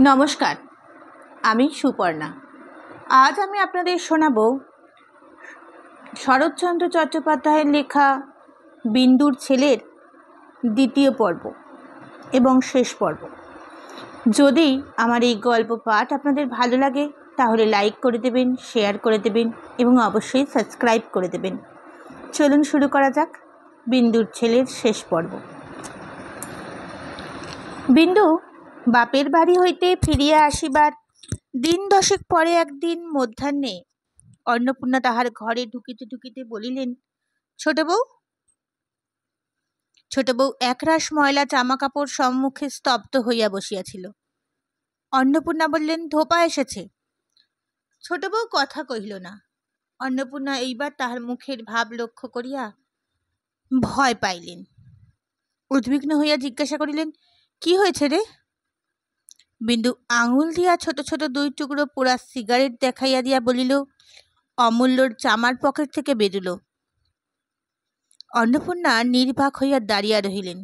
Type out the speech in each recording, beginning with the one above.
নমস্কার, আমি সুপর্ণা। আজ আমি আপনাদের শোনাব শরৎচন্দ্র চট্টোপাধ্যায়ের লেখা বিন্দুর ছেলের দ্বিতীয় পর্ব এবং শেষ পর্ব। যদি আমার এই গল্প পাঠ আপনাদের ভালো লাগে তাহলে লাইক করে দেবেন, শেয়ার করে দেবেন এবং অবশ্যই সাবস্ক্রাইব করে দেবেন। চলুন শুরু করা যাক বিন্দুর ছেলের শেষ পর্ব। বিন্দু বাপের বাড়ি হইতে ফিরিয়া আসিবার দিন দশেক পরে একদিন মধ্যাহ্নে অন্নপূর্ণা তাহার ঘরে ঢুকিতে ঢুকিতে বলিলেন, ছোট বউ একরাশ ময়লা জামা কাপড় সম্মুখে স্তব্ধ হইয়া বসিয়াছিল। অন্নপূর্ণা বললেন, ধোপা এসেছে। ছোট বউ কথা কহিল না। অন্নপূর্ণা এইবার তাহার মুখের ভাব লক্ষ্য করিয়া ভয় পাইলেন। উদ্বিগ্ন হইয়া জিজ্ঞাসা করিলেন, কি হয়েছে রে? বিন্দু আঙুল দিয়া ছোট ছোট 2 টুকরো পোড়া সিগারেট দেখাইয়া দিয়া বলিল, অমূল্যর জামার পকেট থেকে বেরুল। অন্নপূর্ণা নির্বাক হইয়া দাঁড়িয়া রহিলেন।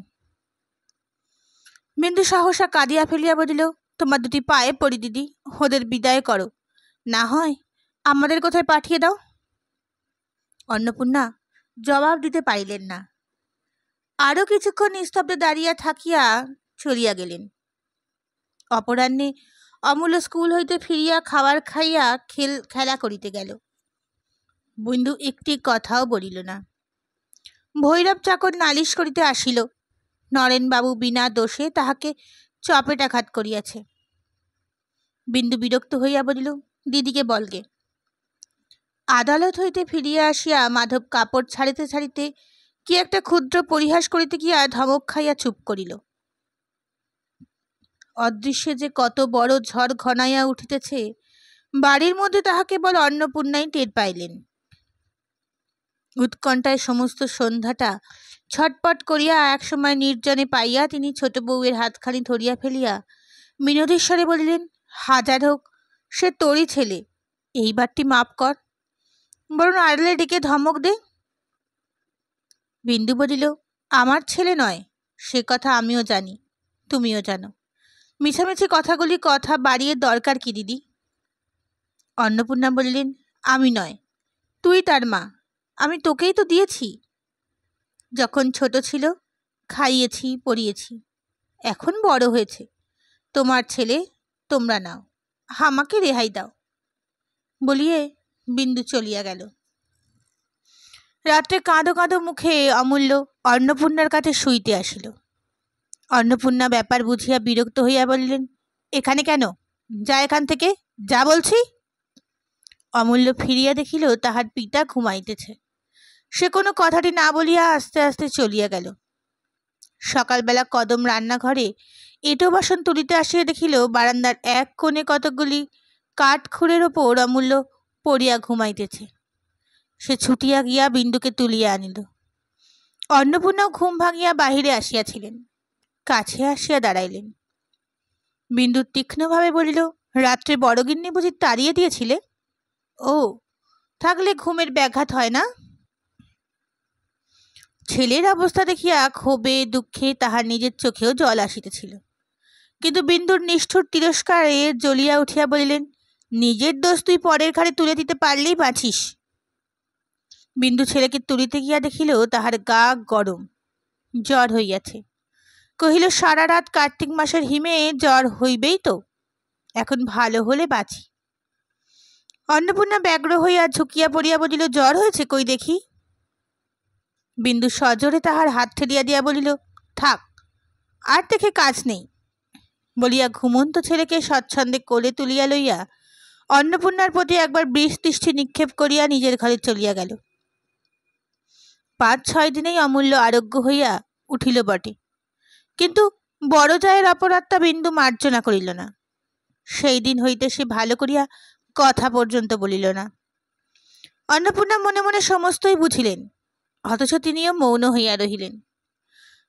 বিন্দু সহসা কাঁদিয়া ফেলিয়া বলিল, তোমার 2টি পায়ে পড়ি দিদি, ওদের বিদায় করো, না হয় আমাদের কোথায় পাঠিয়ে দাও। অন্নপূর্ণা জবাব দিতে পারিলেন না। আরও কিছুক্ষণ নিস্তব্ধে দাঁড়িয়া থাকিয়া চলিয়া গেলেন। অপরাহ্নে অমূল্য স্কুল হইতে ফিরিয়া খাবার খাইয়া খেলা করিতে গেল। বিন্দু একটি কথাও বলিল না। ভৈরব চাকর নালিশ করিতে আসিল, নরেনবাবু বিনা দোষে তাহাকে চপেটাঘাত করিয়াছে। বিন্দু বিরক্ত হইয়া বলিল, দিদিকে বলগে। আদালত হইতে ফিরিয়া আসিয়া মাধব কাপড় ছাড়িতে ছাড়িতে কি একটা ক্ষুদ্র পরিহাস করিতে গিয়া ধমক খাইয়া চুপ করিল। অদৃশ্যে যে কত বড় ঝড় ঘনাইয়া উঠিতেছে বাড়ির মধ্যে তাহা কেবল অন্নপূর্ণাই টের পাইলেন। উৎকণ্ঠায় সমস্ত সন্ধ্যাটা ছটপট করিয়া একসময় নির্জনে পাইয়া তিনি ছোট বউয়ের হাতখানি ধরিয়া ফেলিয়া বিনোদেশ্বরে বলিলেন, হাজার হোক সে তোরই ছেলে, এইবারটি মাপ কর, বরং আড়ালে ডেকে ধমক দে। বিন্দু বলিল, আমার ছেলে নয়, সে কথা আমিও জানি, তুমিও জানো, মিছামিছি কথা বাড়িয়ে দরকার কি দিদি? অন্নপূর্ণা বললেন, আমি নয়, তুই তার মা, আমি তোকেই তো দিয়েছি। যখন ছোট ছিল খাইয়েছি পড়িয়েছি, এখন বড় হয়েছে, তোমার ছেলে, তোমরা নাও, আমাকে রেহাই দাও। বলিয়ে বিন্দু চলিয়া গেল। রাত্রে কাঁদো কাঁদো মুখে অমূল্য অন্নপূর্ণার কাছে শুইতে আসিল। অন্নপূর্ণা ব্যাপার বুঝিয়া বিরক্ত হইয়া বলিলেন, এখানে কেন? যা এখান থেকে, যা বলছি। অমূল্য ফিরিয়া দেখিল তাহার পিতা ঘুমাইতেছে। সে কোনো কথাটি না বলিয়া আস্তে আস্তে চলিয়া গেল। সকালবেলা কদম রান্নাঘরে এঁটো বাসন তুলিতে আসিয়া দেখিল বারান্দার এক কোণে কতকগুলি কাঠ খুঁড়ের ওপর অমূল্য পড়িয়া ঘুমাইতেছে। সে ছুটিয়া গিয়া বিন্দুকে তুলিয়া আনিল। অন্নপূর্ণাও ঘুম ভাঙিয়া বাহিরে আসিয়াছিলেন, কাছে আসিয়া দাঁড়াইলেন। বিন্দু তীক্ষ্ণভাবে বলিল, রাত্রে বড়গিন্নি বুঝি তাড়িয়ে দিয়েছিলে? ও, থাকলে ঘুমের ব্যাঘাত হয় না? ছেলের অবস্থা দেখিয়া ক্ষোভে দুঃখে তাহার নিজের চোখেও জল আসিতেছিল, কিন্তু বিন্দুর নিষ্ঠুর তিরস্কারে জ্বলিয়া উঠিয়া বলিলেন, নিজের দোষ তুই পরের ঘাড়ে তুলে দিতে পারলেই বাঁচিস। বিন্দু ছেলেকে তুলিতে গিয়া দেখিল তাহার গা গরম, জ্বর হইয়াছে। কহিল, সারা রাত কার্তিক মাসের হিমে জ্বর হইবেই তো, এখন ভালো হলে বাঁচি। অন্নপূর্ণা ব্যগ্র হইয়া ঝুঁকিয়া পড়িয়া বলিল, জ্বর হয়েছে, কই দেখি। বিন্দু সজোরে তাহার হাত ঠেলিয়া দিয়া বলিল, থাক, আর দেখে কাজ নেই, বলিয়া ঘুমন্ত ছেলেকে স্বচ্ছন্দে কোলে তুলিয়া লইয়া অন্নপূর্ণার প্রতি একবার বৃষ্টিষ্টি নিক্ষেপ করিয়া নিজের ঘরে চলিয়া গেল। 5-6 দিনেই অমূল্য আরোগ্য হইয়া উঠিল বটে, কিন্তু বড় জায়ের অপরাধটা বিন্দু মার্জনা করিল না। সেই দিন হইতে সে ভালো করিয়া কথা পর্যন্ত বলিল না। অন্নপূর্ণা মনে মনে সমস্তই বুঝিলেন, অথচ তিনিও মৌন হইয়া রহিলেন।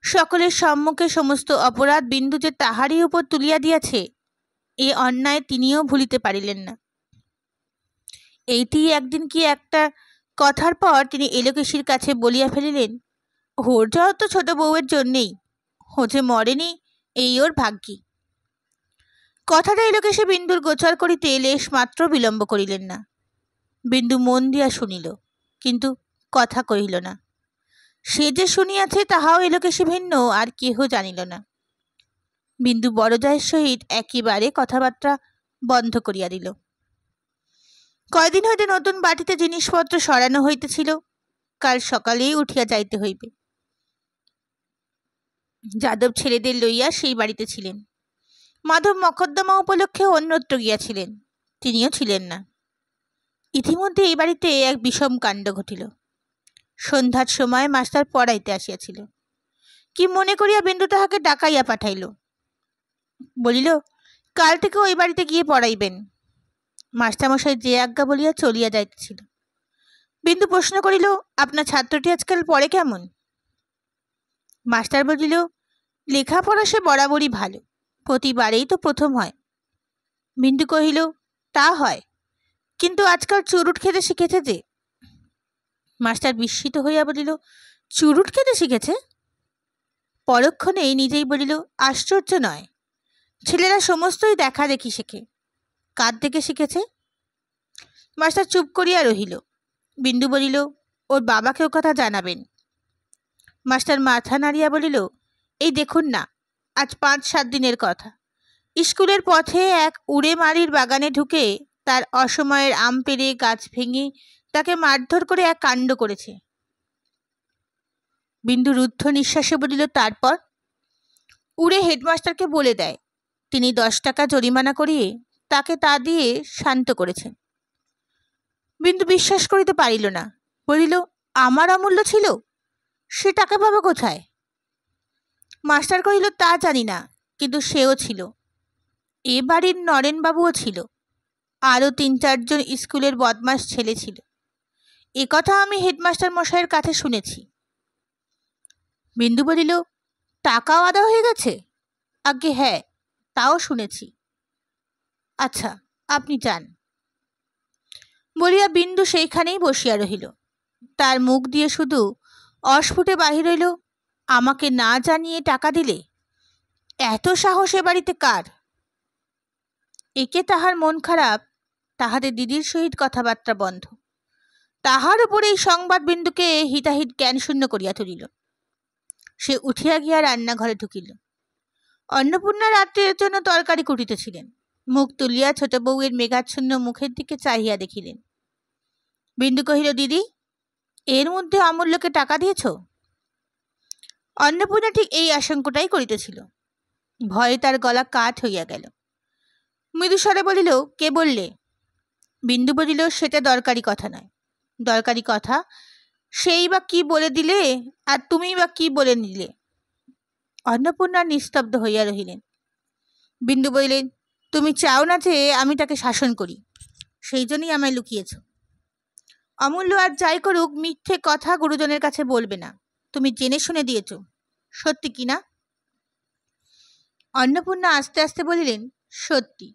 সকলের সম্মুখে সমস্ত অপরাধ বিন্দু যে তাহারই উপর তুলিয়া দিয়াছে, এ অন্যায় তিনিও ভুলিতে পারিলেন না। এইটি একদিন কি একটা কথার পর তিনি এলোকেশীর কাছে বলিয়া ফেলিলেন, ওর জ্বর তো ছোট বউয়ের জন্যেই, ও যে মরেনি এই ওর ভাগ্যি। কথাটা এলোকেশে বিন্দুর গোচর করিতে লেশ মাত্র বিলম্ব করিলেন না। বিন্দু মন দিয়া শুনিল, কিন্তু কথা কহিল না। সে যে শুনিয়াছে তাহাও এলোকেশে ভিন্ন আর কেহ জানিল না। বিন্দু বড়জায়ের সহিত একেবারে কথাবার্তা বন্ধ করিয়া দিল। কয়দিন হইতে নতুন বাটিতে জিনিসপত্র সরানো হইতেছিল। কাল সকালেই উঠিয়া যাইতে হইবে। যাদব ছেলেদের লইয়া সেই বাড়িতে ছিলেন। মাধব মকদ্দমা উপলক্ষে অন্যত্র গিয়াছিলেন, তিনিও ছিলেন না। ইতিমধ্যে এই বাড়িতে এক বিষম কাণ্ড ঘটিল। সন্ধ্যার সময় মাস্টার পড়াইতে আসিয়াছিল। কি মনে করিয়া বিন্দু তাহাকে ডাকাইয়া পাঠাইল। বলিল, কাল থেকে ওই বাড়িতে গিয়ে পড়াইবেন। মাস্টারমশাই যে আজ্ঞা বলিয়া চলিয়া যাইতেছিল। বিন্দু প্রশ্ন করিল, আপনার ছাত্রটি আজকাল পড়ে কেমন? মাস্টার বলিল, লেখাপড়া সে বরাবরই ভালো, প্রতিবারেই তো প্রথম হয়। বিন্দু কহিল, তা হয়, কিন্তু আজকাল চুরুট খেতে শিখেছে যে। মাস্টার বিস্মিত হইয়া বলিল, চুরুট খেতে শিখেছে? পরক্ষণেই নিজেই বলিল, আশ্চর্য নয়, ছেলেরা সমস্তই দেখা দেখি শেখে। কার দেখে শিখেছে? মাস্টার চুপ করিয়া রহিল। বিন্দু বলিল, ওর বাবাকে ও কথা জানাবেন। মাস্টার মাথা নাড়িয়া বলিল, এই দেখুন না, আজ 5-7 দিনের কথা। স্কুলের পথে এক উড়ে মারির বাগানে ঢুকে তার অসময়ের আম পেড়ে গাছ ভেঙে তাকে মারধর করে এক কাণ্ড করেছে। বিন্দু রুদ্ধ নিঃশ্বাসে বলিল, তারপর? উড়ে হেডমাস্টারকে বলে দেয়, তিনি 10 টাকা জরিমানা করিয়ে তাকে তা দিয়ে শান্ত করেছেন। বিন্দু বিশ্বাস করিতে পারিল না, বলিল, আমার অমূল্য ছিল, সে টাকা পাবে কোথায়? মাস্টার কহিল, তা জানি না, কিন্তু সেও ছিল। এ বাড়ির নরেনবাবুও ছিল, আরও 3-4 জন স্কুলের বদমাস ছেলে ছিল। এ কথা আমি হেডমাস্টার মশাইয়ের কাছে শুনেছি। বিন্দু বলিল, টাকাও আদা হয়ে গেছে? আজ্ঞে হ্যাঁ, তাও শুনেছি। আচ্ছা, আপনি যান। বলিয়া বিন্দু সেইখানেই বসিয়া রহিল। তার মুখ দিয়ে শুধু অস্ফুটে বাহির হইল, আমাকে না জানিয়ে টাকা দিলে? এত সাহস এ বাড়িতে কার? একে তাহার মন খারাপ, তাহাদের দিদির সহিত কথাবার্তা বন্ধ। তাহার উপরে এই সংবাদ বিন্দুকে হিতাহিত জ্ঞান শূন্য করিয়া তুলিল। সে উঠিয়া গিয়া রান্নাঘরে ঢুকিল। অন্নপূর্ণা রাত্রের জন্য তরকারি কুটিতেছিলেন। মুখ তুলিয়া ছোট বউয়ের মেঘাচ্ছন্ন মুখের দিকে চাহিয়া দেখিলেন। বিন্দু কহিল, দিদি, এর মধ্যে অমূল্যকে টাকা দিয়েছ? অন্নপূর্ণা ঠিক এই আশঙ্কাটাই করিতেছিল। ভয়ে তার গলা কাঠ হইয়া গেল। মৃদুস্বরে বলিল, কে বললে? বিন্দু বলিল, সেটা দরকারি কথা নয়। দরকারি কথা সেই বা কি বলে দিলে, আর তুমি বা কি বলে নিলে? অন্নপূর্ণা নিস্তব্ধ হইয়া রহিলেন। বিন্দু বলিলেন, তুমি চাও না যে আমি তাকে শাসন করি, সেই জন্যই আমায় লুকিয়েছ। অমূল্য আর যাই করুক, মিথ্যে কথা গুরুজনের কাছে বলবে না। তুমি জেনে শুনে দিয়েছ, সত্যি কি না? অন্নপূর্ণা আস্তে আস্তে বলিলেন, সত্যি,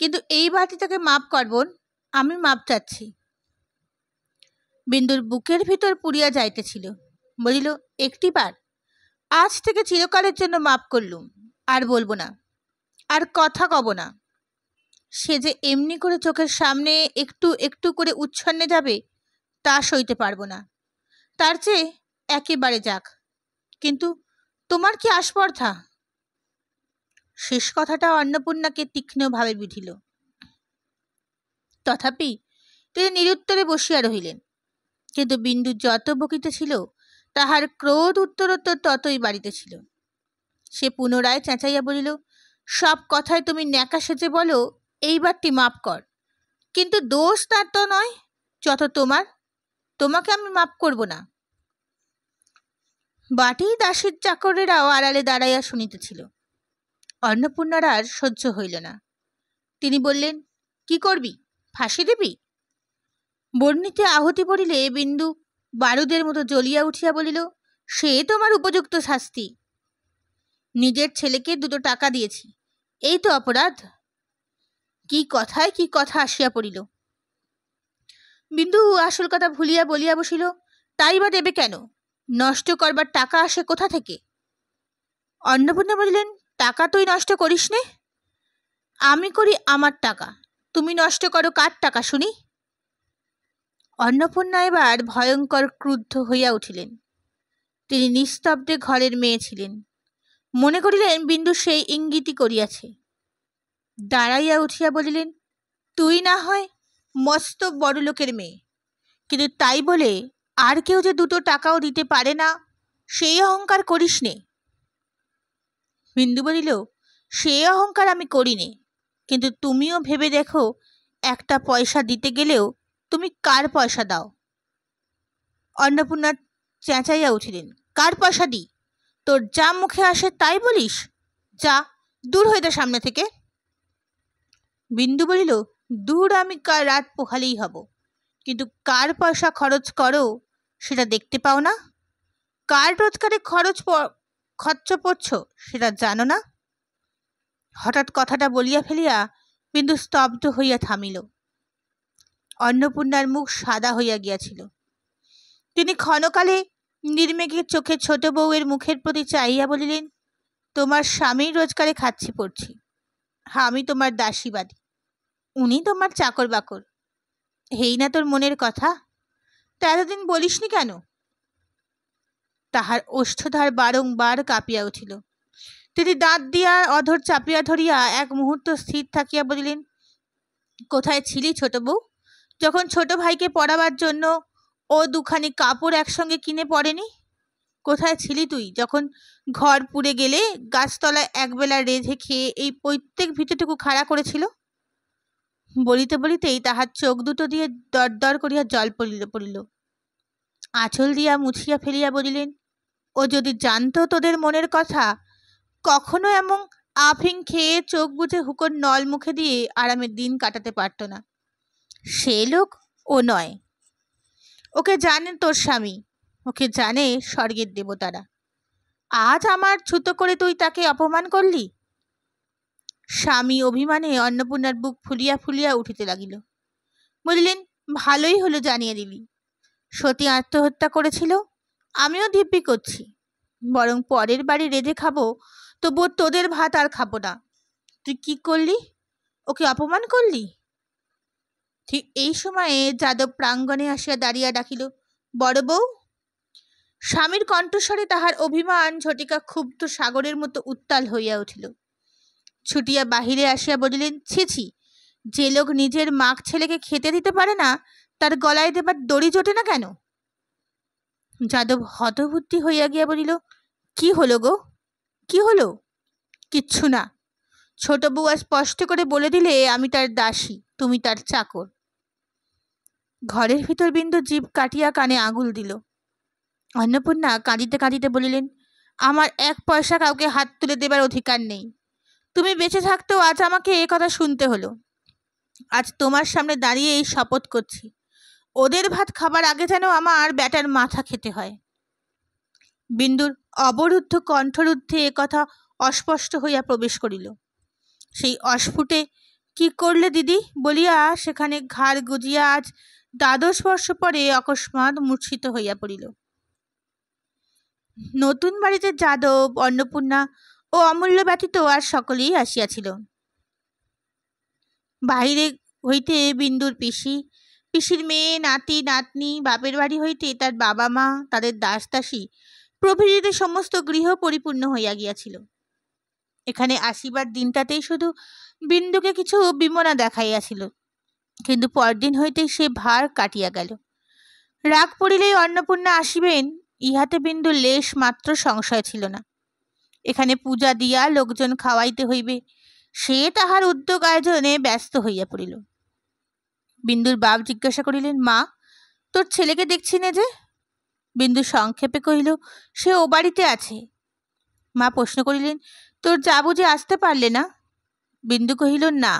কিন্তু এই বাড়িতে তাকে মাপ করবন, আমি মাপ চাচ্ছি। বিন্দুর বুকের ভিতর পুড়িয়া যাইতেছিল। বলিল, একটিবার, আজ থেকে চিরকালের জন্য মাপ করলুম, আর বলবো না, আর কথা কব না। সে যে এমনি করে চোখের সামনে একটু একটু করে উচ্ছন্নে যাবে, তা সইতে পারবো না। তার চেয়ে একেবারে যাক। কিন্তু তোমার কি আস্পর্ধা? শেষ কথাটা অন্নপূর্ণাকে তীক্ষ্ণভাবে বিঁধিল। তথাপি তিনি নিরুত্তরে বসিয়া রহিলেন। কিন্তু বিন্দু যত বকিতেছিল, তাহার ক্রোধ উত্তরোত্তর ততই বাড়িতেছিল। সে পুনরায় চেঁচাইয়া বলিল, সব কথায় তুমি ন্যাকা সেজে বলো এইবারটি মাপ কর, কিন্তু দোষ তার তো নয়, যত তোমার। তোমাকে আমি মাপ করব না। বাটি দাসীর চাকরেরাও আড়ালে দাঁড়াইয়া শুনিতেছিল। অন্নপূর্ণার আর সহ্য হইল না। তিনি বললেন, কি করবি, ফাঁসি দিবি? বর্ণিতে আহুতি পড়িলে বিন্দু বারুদের মতো জ্বলিয়া উঠিয়া বলিল, সে তোমার উপযুক্ত শাস্তি। নিজের ছেলেকে 2 টাকা দিয়েছি, এই তো অপরাধ? কি কথায় কি কথা আসিয়া পড়িল। বিন্দু আসল কথা ভুলিয়া বলিয়া বসিল, তাই বা দেবে কেন? নষ্ট করবার টাকা আসে কোথা থেকে? অন্নপূর্ণা বলিলেন, টাকা তুই নষ্ট করিস নে? আমি করি আমার টাকা, তুমি নষ্ট করো কার টাকা শুনি? অন্নপূর্ণা এবার ভয়ঙ্কর ক্রুদ্ধ হইয়া উঠিলেন। তিনি নিস্তব্ধে ঘরের মেয়ে ছিলেন, মনে করিলেন বিন্দু সেই ইঙ্গিতই করিয়াছে। দাঁড়াইয়া উঠিয়া বলিলেন, তুই না হয় মস্ত বড়লোকের মেয়ে, কিন্তু তাই বলে আর কেউ যে দুটো টাকাও দিতে পারে না সেই অহংকার করিস নে। বিন্দু বলিল, সে অহংকার আমি করি নে, কিন্তু তুমিও ভেবে দেখো, একটা পয়সা দিতে গেলেও তুমি কার পয়সা দাও? অন্নপূর্ণা চেঁচাইয়া উঠিলেন, কার পয়সা দিই? তোর যা মুখে আসে তাই বলিস, যা দূর হইতে সামনে থেকে। বিন্দু বলিল, দূর আমি কার রাত পোহালেই হব, কিন্তু কার পয়সা খরচ করো সেটা দেখতে পাও না? কার রোজগারে খরচ পড়ছ সেটা জানো না? হঠাৎ কথাটা বলিয়া ফেলিয়া বিন্দু স্তব্ধ হইয়া থামিল। অন্নপূর্ণার মুখ সাদা হইয়া গিয়াছিল। তিনি ক্ষণকালে নির্মেঘের চোখে ছোট বউয়ের মুখের প্রতি চাইয়া বলিলেন, তোমার স্বামীর রোজগারে খাচ্ছি পড়ছি, আমি তোমার দাসীবাদী, উনি তোমার চাকর বাকর, হেই না তোর মনের কথা? তা এতদিন বলিসনি কেন? তাহার ওষ্ঠধার বারংবার কাঁপিয়া উঠিল। তিনি দাঁত দিয়া অধর চাপিয়া ধরিয়া এক মুহূর্ত স্থির থাকিয়া বলিলেন, কোথায় ছিলি ছোট বউ, যখন ছোট ভাইকে পড়াবার জন্য ও দুখানি কাপড় একসঙ্গে কিনে পড়েনি? কোথায় ছিলি তুই যখন ঘর পুড়ে গেলে গাছতলায় একবেলা রেঁধে খেয়ে এই পৈতৃক ভিটেটুকু খাড়া করেছিল? বলিতে বলিতেই তাহার চোখ দুটো দিয়ে দরদর করিয়া জল পড়িল। আঁচল দিয়া মুছিয়া ফেলিয়া বলিলেন, ও যদি জানতো তোদের মনের কথা, কখনো এমন আফিং খেয়ে চোখ বুঝে হুকোর নল মুখে দিয়ে আরামের দিন কাটাতে পারত না। সে লোক ও নয়। ওকে জানে তোর স্বামী, ওকে জানে স্বর্গের দেবতারা। আজ আমার ছুতো করে তুই তাকে অপমান করলি। স্বামী অভিমানে অন্নপূর্ণার বুক ফুলিয়া ফুলিয়া উঠিতে লাগিল। বলিলেন, ভালোই হলো জানিয়ে দিলি। সতী আত্মহত্যা করেছিল, আমিও দিব্যি করছি, বরং পরের বাড়ি রেঁধে খাবো, তবুও তোদের ভাত আর খাবো না। তুই কি করলি? ওকে অপমান করলি। ঠিক এই সময়ে যাদব প্রাঙ্গণে আসিয়া দাঁড়িয়া ডাকিল, বড় বউ। স্বামীর কণ্ঠস্বরে তাহার অভিমান ঝটিকা ক্ষুব্ধ সাগরের মতো উত্তাল হইয়া উঠিল। ছুটিয়া বাহিরে আসিয়া বলিলেন, ছি ছি, যে লোক নিজের মাক ছেলেকে খেতে দিতে পারে না, তার গলায় দেবার দড়ি জোটে না কেন? যাদব হতবুদ্ধি হইয়া গিয়া বলিল, কি হলো গো, কি হলো? কিচ্ছু না। ছোট বউয়া স্পষ্ট করে বলে দিলে আমি তার দাসী, তুমি তার চাকর। ঘরের ভিতর বিন্দু জিভ কাটিয়া কানে আঙুল দিল। অন্নপূর্ণা কাঁদিতে কাঁদিতে বলিলেন, আমার এক পয়সা কাউকে হাত তুলে দেবার অধিকার নেই। তুমি বেঁচে থাকতেও আজ আমাকে এ কথা শুনতে হলো। আজ তোমার সামনে দাঁড়িয়ে এই শপথ করছি, ওদের ভাত খাবার আগে যেন আমার ব্যাটার মাথা খেতে হয়। বিন্দুর অবরুদ্ধ কণ্ঠরুদ্ধে এ কথা অস্পষ্ট হইয়া প্রবেশ করিল। সেই অস্ফুটে, কি করলে দিদি বলিয়া সেখানে ঘাড় গুজিয়া আজ দ্বাদশ বর্ষ পরে অকস্মাৎ মূর্ছিত হইয়া পড়িল। নতুন বাড়িতে যাদব, অন্নপূর্ণা ও অমূল্য ব্যতীত আর সকলেই আসিয়াছিল। বাহিরে হইতে বিন্দুর পিসির মেয়ে, নাতি নাতনি, বাপের বাড়ি হইতে তার বাবা মা, তাদের দাস দাসী প্রভৃতিতে সমস্ত গৃহ পরিপূর্ণ হইয়া গিয়াছিল। এখানে আসিবার দিনটাতেই শুধু বিন্দুকে কিছু বিমনা দেখাইয়াছিল, কিন্তু পরদিন হইতেই সে ভার কাটিয়া গেল। রাগ পড়িলেই অন্নপূর্ণা আসিবেন, ইহাতে বিন্দুর লেশ মাত্র সংশয় ছিল না। এখানে পূজা দিয়া লোকজন খাওয়াইতে হইবে, সে তাহার উদ্যোগ আয়োজনে ব্যস্ত হইয়া পড়িল। বিন্দুর বাপ জিজ্ঞাসা করিলেন, মা, তোর ছেলেকে দেখছি না যে? বিন্দু সংক্ষেপে কহিল, সে ও বাড়িতে আছে। মা প্রশ্ন করিলেন, তোর যা বুঝে আসতে পারলে না? বিন্দু কহিল, না।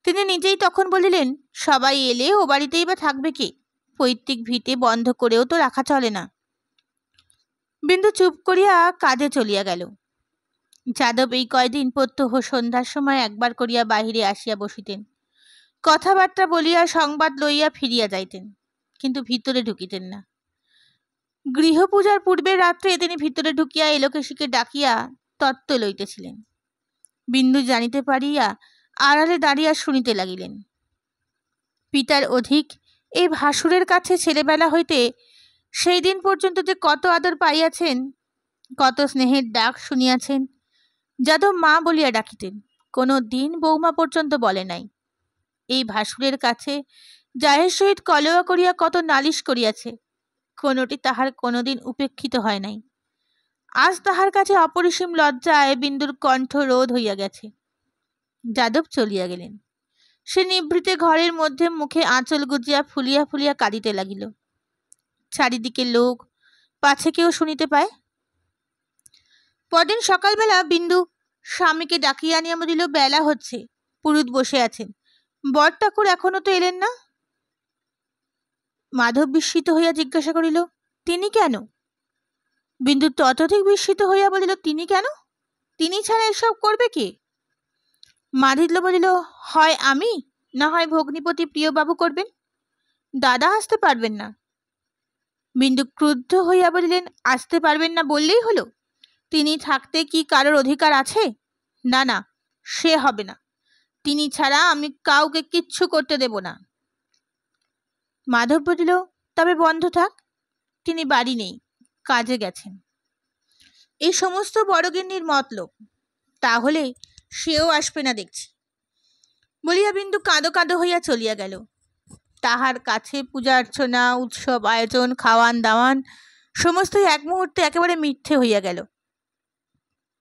তিনি নিজেই তখন বলিলেন, সবাই এলে ও বাড়িতেই বা থাকবে কে? পৈতৃক ভিটে বন্ধ করেও তো রাখা চলে না। বিন্দু চুপ করিয়া কাজে চলিয়া গেল। যাদব এই কয়দিন প্রত্যহ সন্ধ্যার সময় একবার করিয়া বাহিরে আসিয়া বসিতেন, কথাবার্তা বলিয়া সংবাদ লইয়া ফিরিয়া যাইতেন, কিন্তু ভিতরে ঢুকিতেন না। গৃহপূজার পূর্বে রাত্রে তিনি ভিতরে ঢুকিয়া এলোকেশীকে ডাকিয়া তত্ত্ব লইতেছিলেন। বিন্দু জানিতে পারিয়া আড়ালে দাঁড়িয়া শুনিতে লাগিলেন। পিতার অধিক এই ভাসুরের কাছে ছেলেবেলা হইতে সেই দিন পর্যন্ত যে কত আদর পাইয়াছেন, কত স্নেহের ডাক শুনিয়াছেন। যাদব মা বলিয়া ডাকিতেন, কোনো দিন বৌমা পর্যন্ত বলে নাই। এই ভাসুরের কাছে জায়ের সহিত কলয়া করিয়া কত নালিশ করিয়াছে, কোনোটি তাহার কোনোদিন উপেক্ষিত হয় নাই। আজ তাহার কাছে অপরিসীম লজ্জায় বিন্দুর কণ্ঠ রোধ হইয়া গেছে। যাদব চলিয়া গেলেন। সে নিভৃতে ঘরের মধ্যে মুখে আঁচল গুজিয়া ফুলিয়া ফুলিয়া কাঁদিতে লাগিল। চারিদিকে লোক, পাছে কেউ শুনিতে পায়। পরদিন সকালবেলা বিন্দু স্বামীকে ডাকিয়া আনিয়া বলিল, বেলা হচ্ছে, পুরুত বসে আছেন, বর ঠাকুর এখনো তো এলেন না। মাধব বিস্মিত হইয়া জিজ্ঞাসা করিল, তিনি কেন? বিন্দু ততধিক বিস্মিত হইয়া বলিল, তিনি কেন? তিনি ছাড়া এসব করবে কে? মাধিল্য বলিল, হয় আমি, না হয় ভগ্নিপতি প্রিয়বাবু করবেন, দাদা আসতে পারবেন না। বিন্দু ক্রুদ্ধ হইয়া বলিলেন, আসতে পারবেন না বললেই হলো? তিনি থাকতে কি কারোর অধিকার আছে? না না, সে হবে না, তিনি ছাড়া আমি কাউকে কিচ্ছু করতে দেব না। মাধব বলিল, তবে বন্ধ থাক, তিনি বাড়ি নেই, কাজে গেছেন। এই সমস্ত বড়গিন্নির মতলব, তাহলে সেও আসবে না দেখছি, বলিয়া বিন্দু কাঁদো কাঁদো হইয়া চলিয়া গেল। তাহার কাছে পূজা অর্চনা, উৎসব আয়োজন, খাওয়ান দাওয়ান সমস্তই এক মুহূর্তে একেবারে মিথ্যে হইয়া গেল।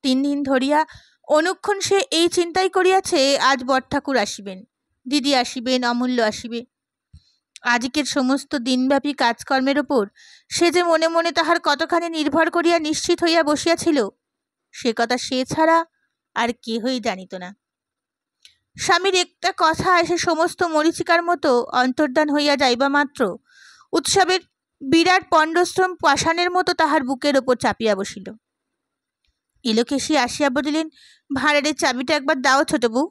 3 দিন ধরিয়া অনুক্ষণ সে এই চিন্তাই করিয়াছে, আজ বর ঠাকুর আসিবেন, দিদি আসিবেন, অমূল্য আসিবে। আজকের সমস্ত দিনব্যাপী কাজকর্মের ওপর সে যে মনে মনে তাহার কতখানি নির্ভর করিয়া নিশ্চিত হইয়া বসিয়াছিল, সে কথা সে ছাড়া আর কেহই জানিত না। স্বামীর একটা কথা এসে সমস্ত মরীচিকার মতো অন্তর্ধান হইয়া যাইবা মাত্র উৎসবের বিরাট পণ্ডশ্রম পাষাণের মতো তাহার বুকের ওপর চাপিয়া বসিল। এলোকেশী আসিয়া বলিলেন, ভাঁড়ারের চাবিটা একবার দাও ছোট বউ,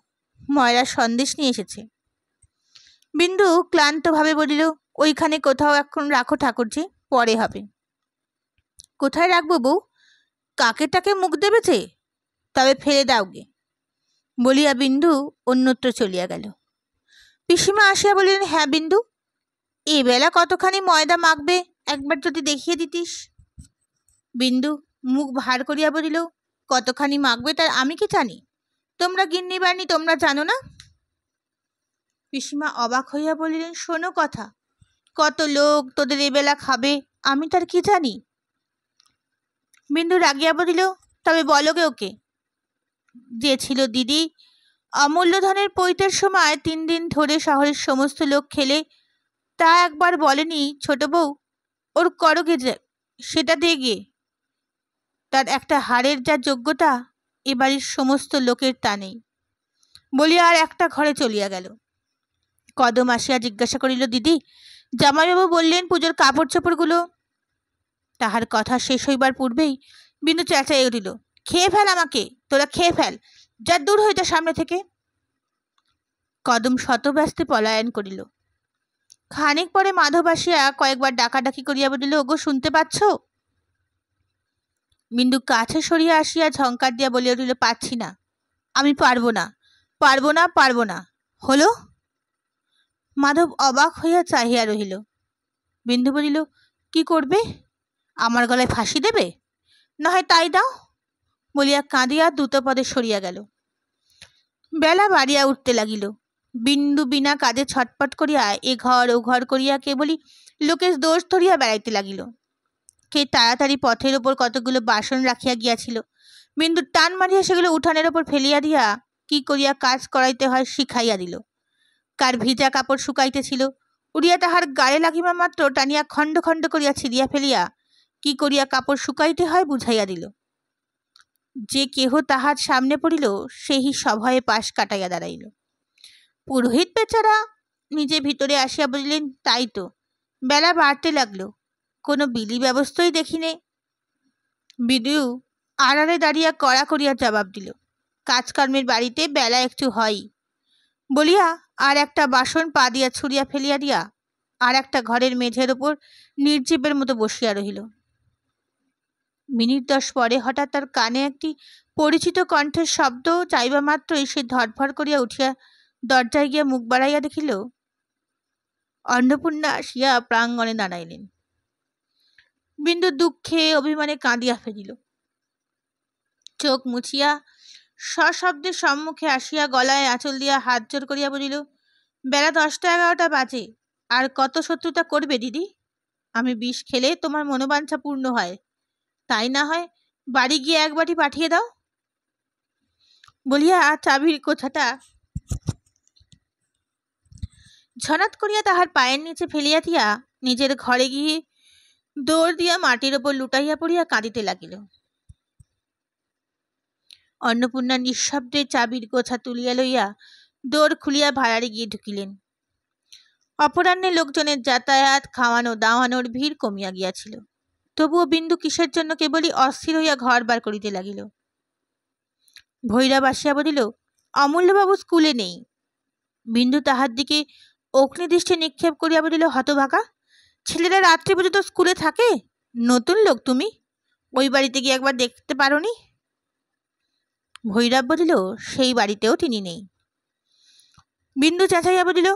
ময়রা সন্দেশ নিয়ে এসেছে। বিন্দু ক্লান্তভাবে বলিল, ওইখানে কোথাও এখন রাখো ঠাকুরজি, পরে হবে। কোথায় রাখবো বউ? কাকেটাকে মুখ দেবে যে, তবে ফেলে দাও গে, বলিয়া বিন্দু অন্যত্র চলিয়া গেল। পিসিমা আসিয়া বলিলেন, হ্যাঁ বিন্দু, এ বেলা কতখানি ময়দা মাখবে একবার যদি দেখিয়ে দিতিস। বিন্দু মুখ ভার করিয়া বলিল, কতখানি মাখবে তার আমি কি জানি, তোমরা গিন্নি বানি তোমরা জানো না? পিসিমা অবাক হইয়া বলিলেন, শোনো কথা, কত লোক তোদের এবেলা খাবে, আমি তার কি জানি? বিন্দু রাগিয়া বলিল, তবে বলো গে ওকে, যে ছিল দিদি, অমূল্যধনের পৈতের সময় 3 দিন ধরে শহরের সমস্ত লোক খেলে, তা একবার বলেনি ছোট বউ, ওর করগে যে সেটা দিয়ে গে, তার একটা হাড়ের যা যোগ্যতা এ বাড়ির সমস্ত লোকের তা নেই, বলিয়া আর একটা ঘরে চলিয়া গেল। কদম আসিয়া জিজ্ঞাসা করিল, দিদি, জামাইবাবু বললেন পুজোর কাপড় চোপড়গুলো। তাহার কথা শেষ হইবার পূর্বেই বিন্দু চেঁচাইয়া উঠিল, খেয়ে ফেল আমাকে, তোরা খেয়ে ফেল, যা দূর হইতে সামনে থেকে। কদম শতব্যস্তে পলায়ন করিল। খানিক পরে মাধব আসিয়া কয়েকবার ডাকাডাকি করিয়া বলিল, ওগো শুনতে পাচ্ছ? বিন্দু কাছে সরিয়া আসিয়া ঝংকার দিয়া বলিয়া উঠিল, পাচ্ছি না, আমি পারবো না, পারবো না, পারবো না। হলো? মাধব অবাক হইয়া চাহিয়া রহিল। বিন্দু বলিল, কি করবে? আমার গলায় ফাঁসি দেবে? না হয় তাই দাও, বলিয়া কাঁদিয়া দ্রুতপদে সরিয়া গেল। বেলা বাড়িয়া উঠতে লাগিল। বিন্দু বিনা কাজে ছটপট করিয়া এ ঘর ও ঘর করিয়া কেবলই লোকের দোষ ধরিয়া বেড়াইতে লাগিল। কে তাড়াতাড়ি পথের ওপর কতগুলো বাসন রাখিয়া গিয়াছিল, বিন্দু টান মারিয়া সেগুলো উঠানের ওপর ফেলিয়া দিয়া কি করিয়া কাজ করাইতে হয় শিখাইয়া দিল। কার ভিজা কাপড় শুকাইতেছিল, উড়িয়া তাহার গায়ে লাগিবা মাত্র টানিয়া খণ্ড খণ্ড করিয়া ছিঁড়িয়া ফেলিয়া কি করিয়া কাপড় শুকাইতে হয় বুঝাইয়া দিল। যে কেহ তাহার সামনে পড়িল, সেই সভয়ে পাশ কাটাইয়া দাঁড়াইল। পুরোহিত বেচারা নিজে ভিতরে আসিয়া বলিলেন, তাই তো, বেলা বাড়তে লাগলো, কোনো বিলি ব্যবস্থাই দেখি নে। বিদু আড়ালে দাঁড়িয়া কড়া করিয়া জবাব দিল, কাজকর্মের বাড়িতে বেলা একটু হয়, বলিয়া আর একটা বাসন পা দিয়া ছুঁড়িয়া ফেলিয়া দিয়া আর একটা ঘরের মেঝের ওপর নির্জীবের মতো বসিয়া রহিল। মিনিট 10 পরে হঠাৎ তার কানে একটি পরিচিত কণ্ঠের শব্দ চাইবা মাত্রই সে ধরফর করিয়া উঠিয়া দরজায় গিয়া মুখ বাড়াইয়া দেখিল অন্নপূর্ণা আসিয়া প্রাঙ্গণে দাঁড়াইলেন। বিন্দু দুঃখে অভিমানে কাঁদিয়া ফেলিল। চোখ মুছিয়া সশব্দে সম্মুখে আসিয়া গলায় আঁচল দিয়া হাত জোর করিয়া বলিল, বেলা 10টা-11টা বাজে, আর কত শত্রুতা করবে দিদি? আমি বিষ খেলে তোমার মনোবাঞ্ছা পূর্ণ হয়, তাই না হয় বাড়ি গিয়ে এক বাটি পাঠিয়ে দাও। বলিয়া চাবির কোথাটা ঝনাত করিয়া তাহার পায়ের নিচে ফেলিয়া দিয়া নিজের ঘরে গিয়ে দৌড় দিয়া মাটির ওপর লুটাইয়া পড়িয়া কাঁদিতে লাগিল। অন্নপূর্ণা নিঃশব্দে চাবির গোছা তুলিয়া লইয়া দৌড় খুলিয়া ভাড়ারে গিয়ে ঢুকিলেন। অপরাহ্নে লোকজনের যাতায়াত, খাওয়ানো দাওয়ানোর ভিড় কমিয়া গিয়াছিল। তবুও বিন্দু কিসের জন্য কেবলই অস্থির হইয়া ঘর বার করিতে লাগিল। ভৈরব আসিয়া বলিল, অমূল্যবাবু স্কুলে নেই। বিন্দু তাহার দিকে অগ্নিদৃষ্টি নিক্ষেপ করিয়া বলিল, হতভাগা, ছেলেরা রাত্রি পর্যন্ত স্কুলে থাকে? নতুন লোক তুমি, ওই বাড়িতে গিয়ে একবার দেখতে পারোনি? ভৈরব বলিল, সেই বাড়িতেও তিনি নেই। বিন্দু চেঁচাইয়া বলিল,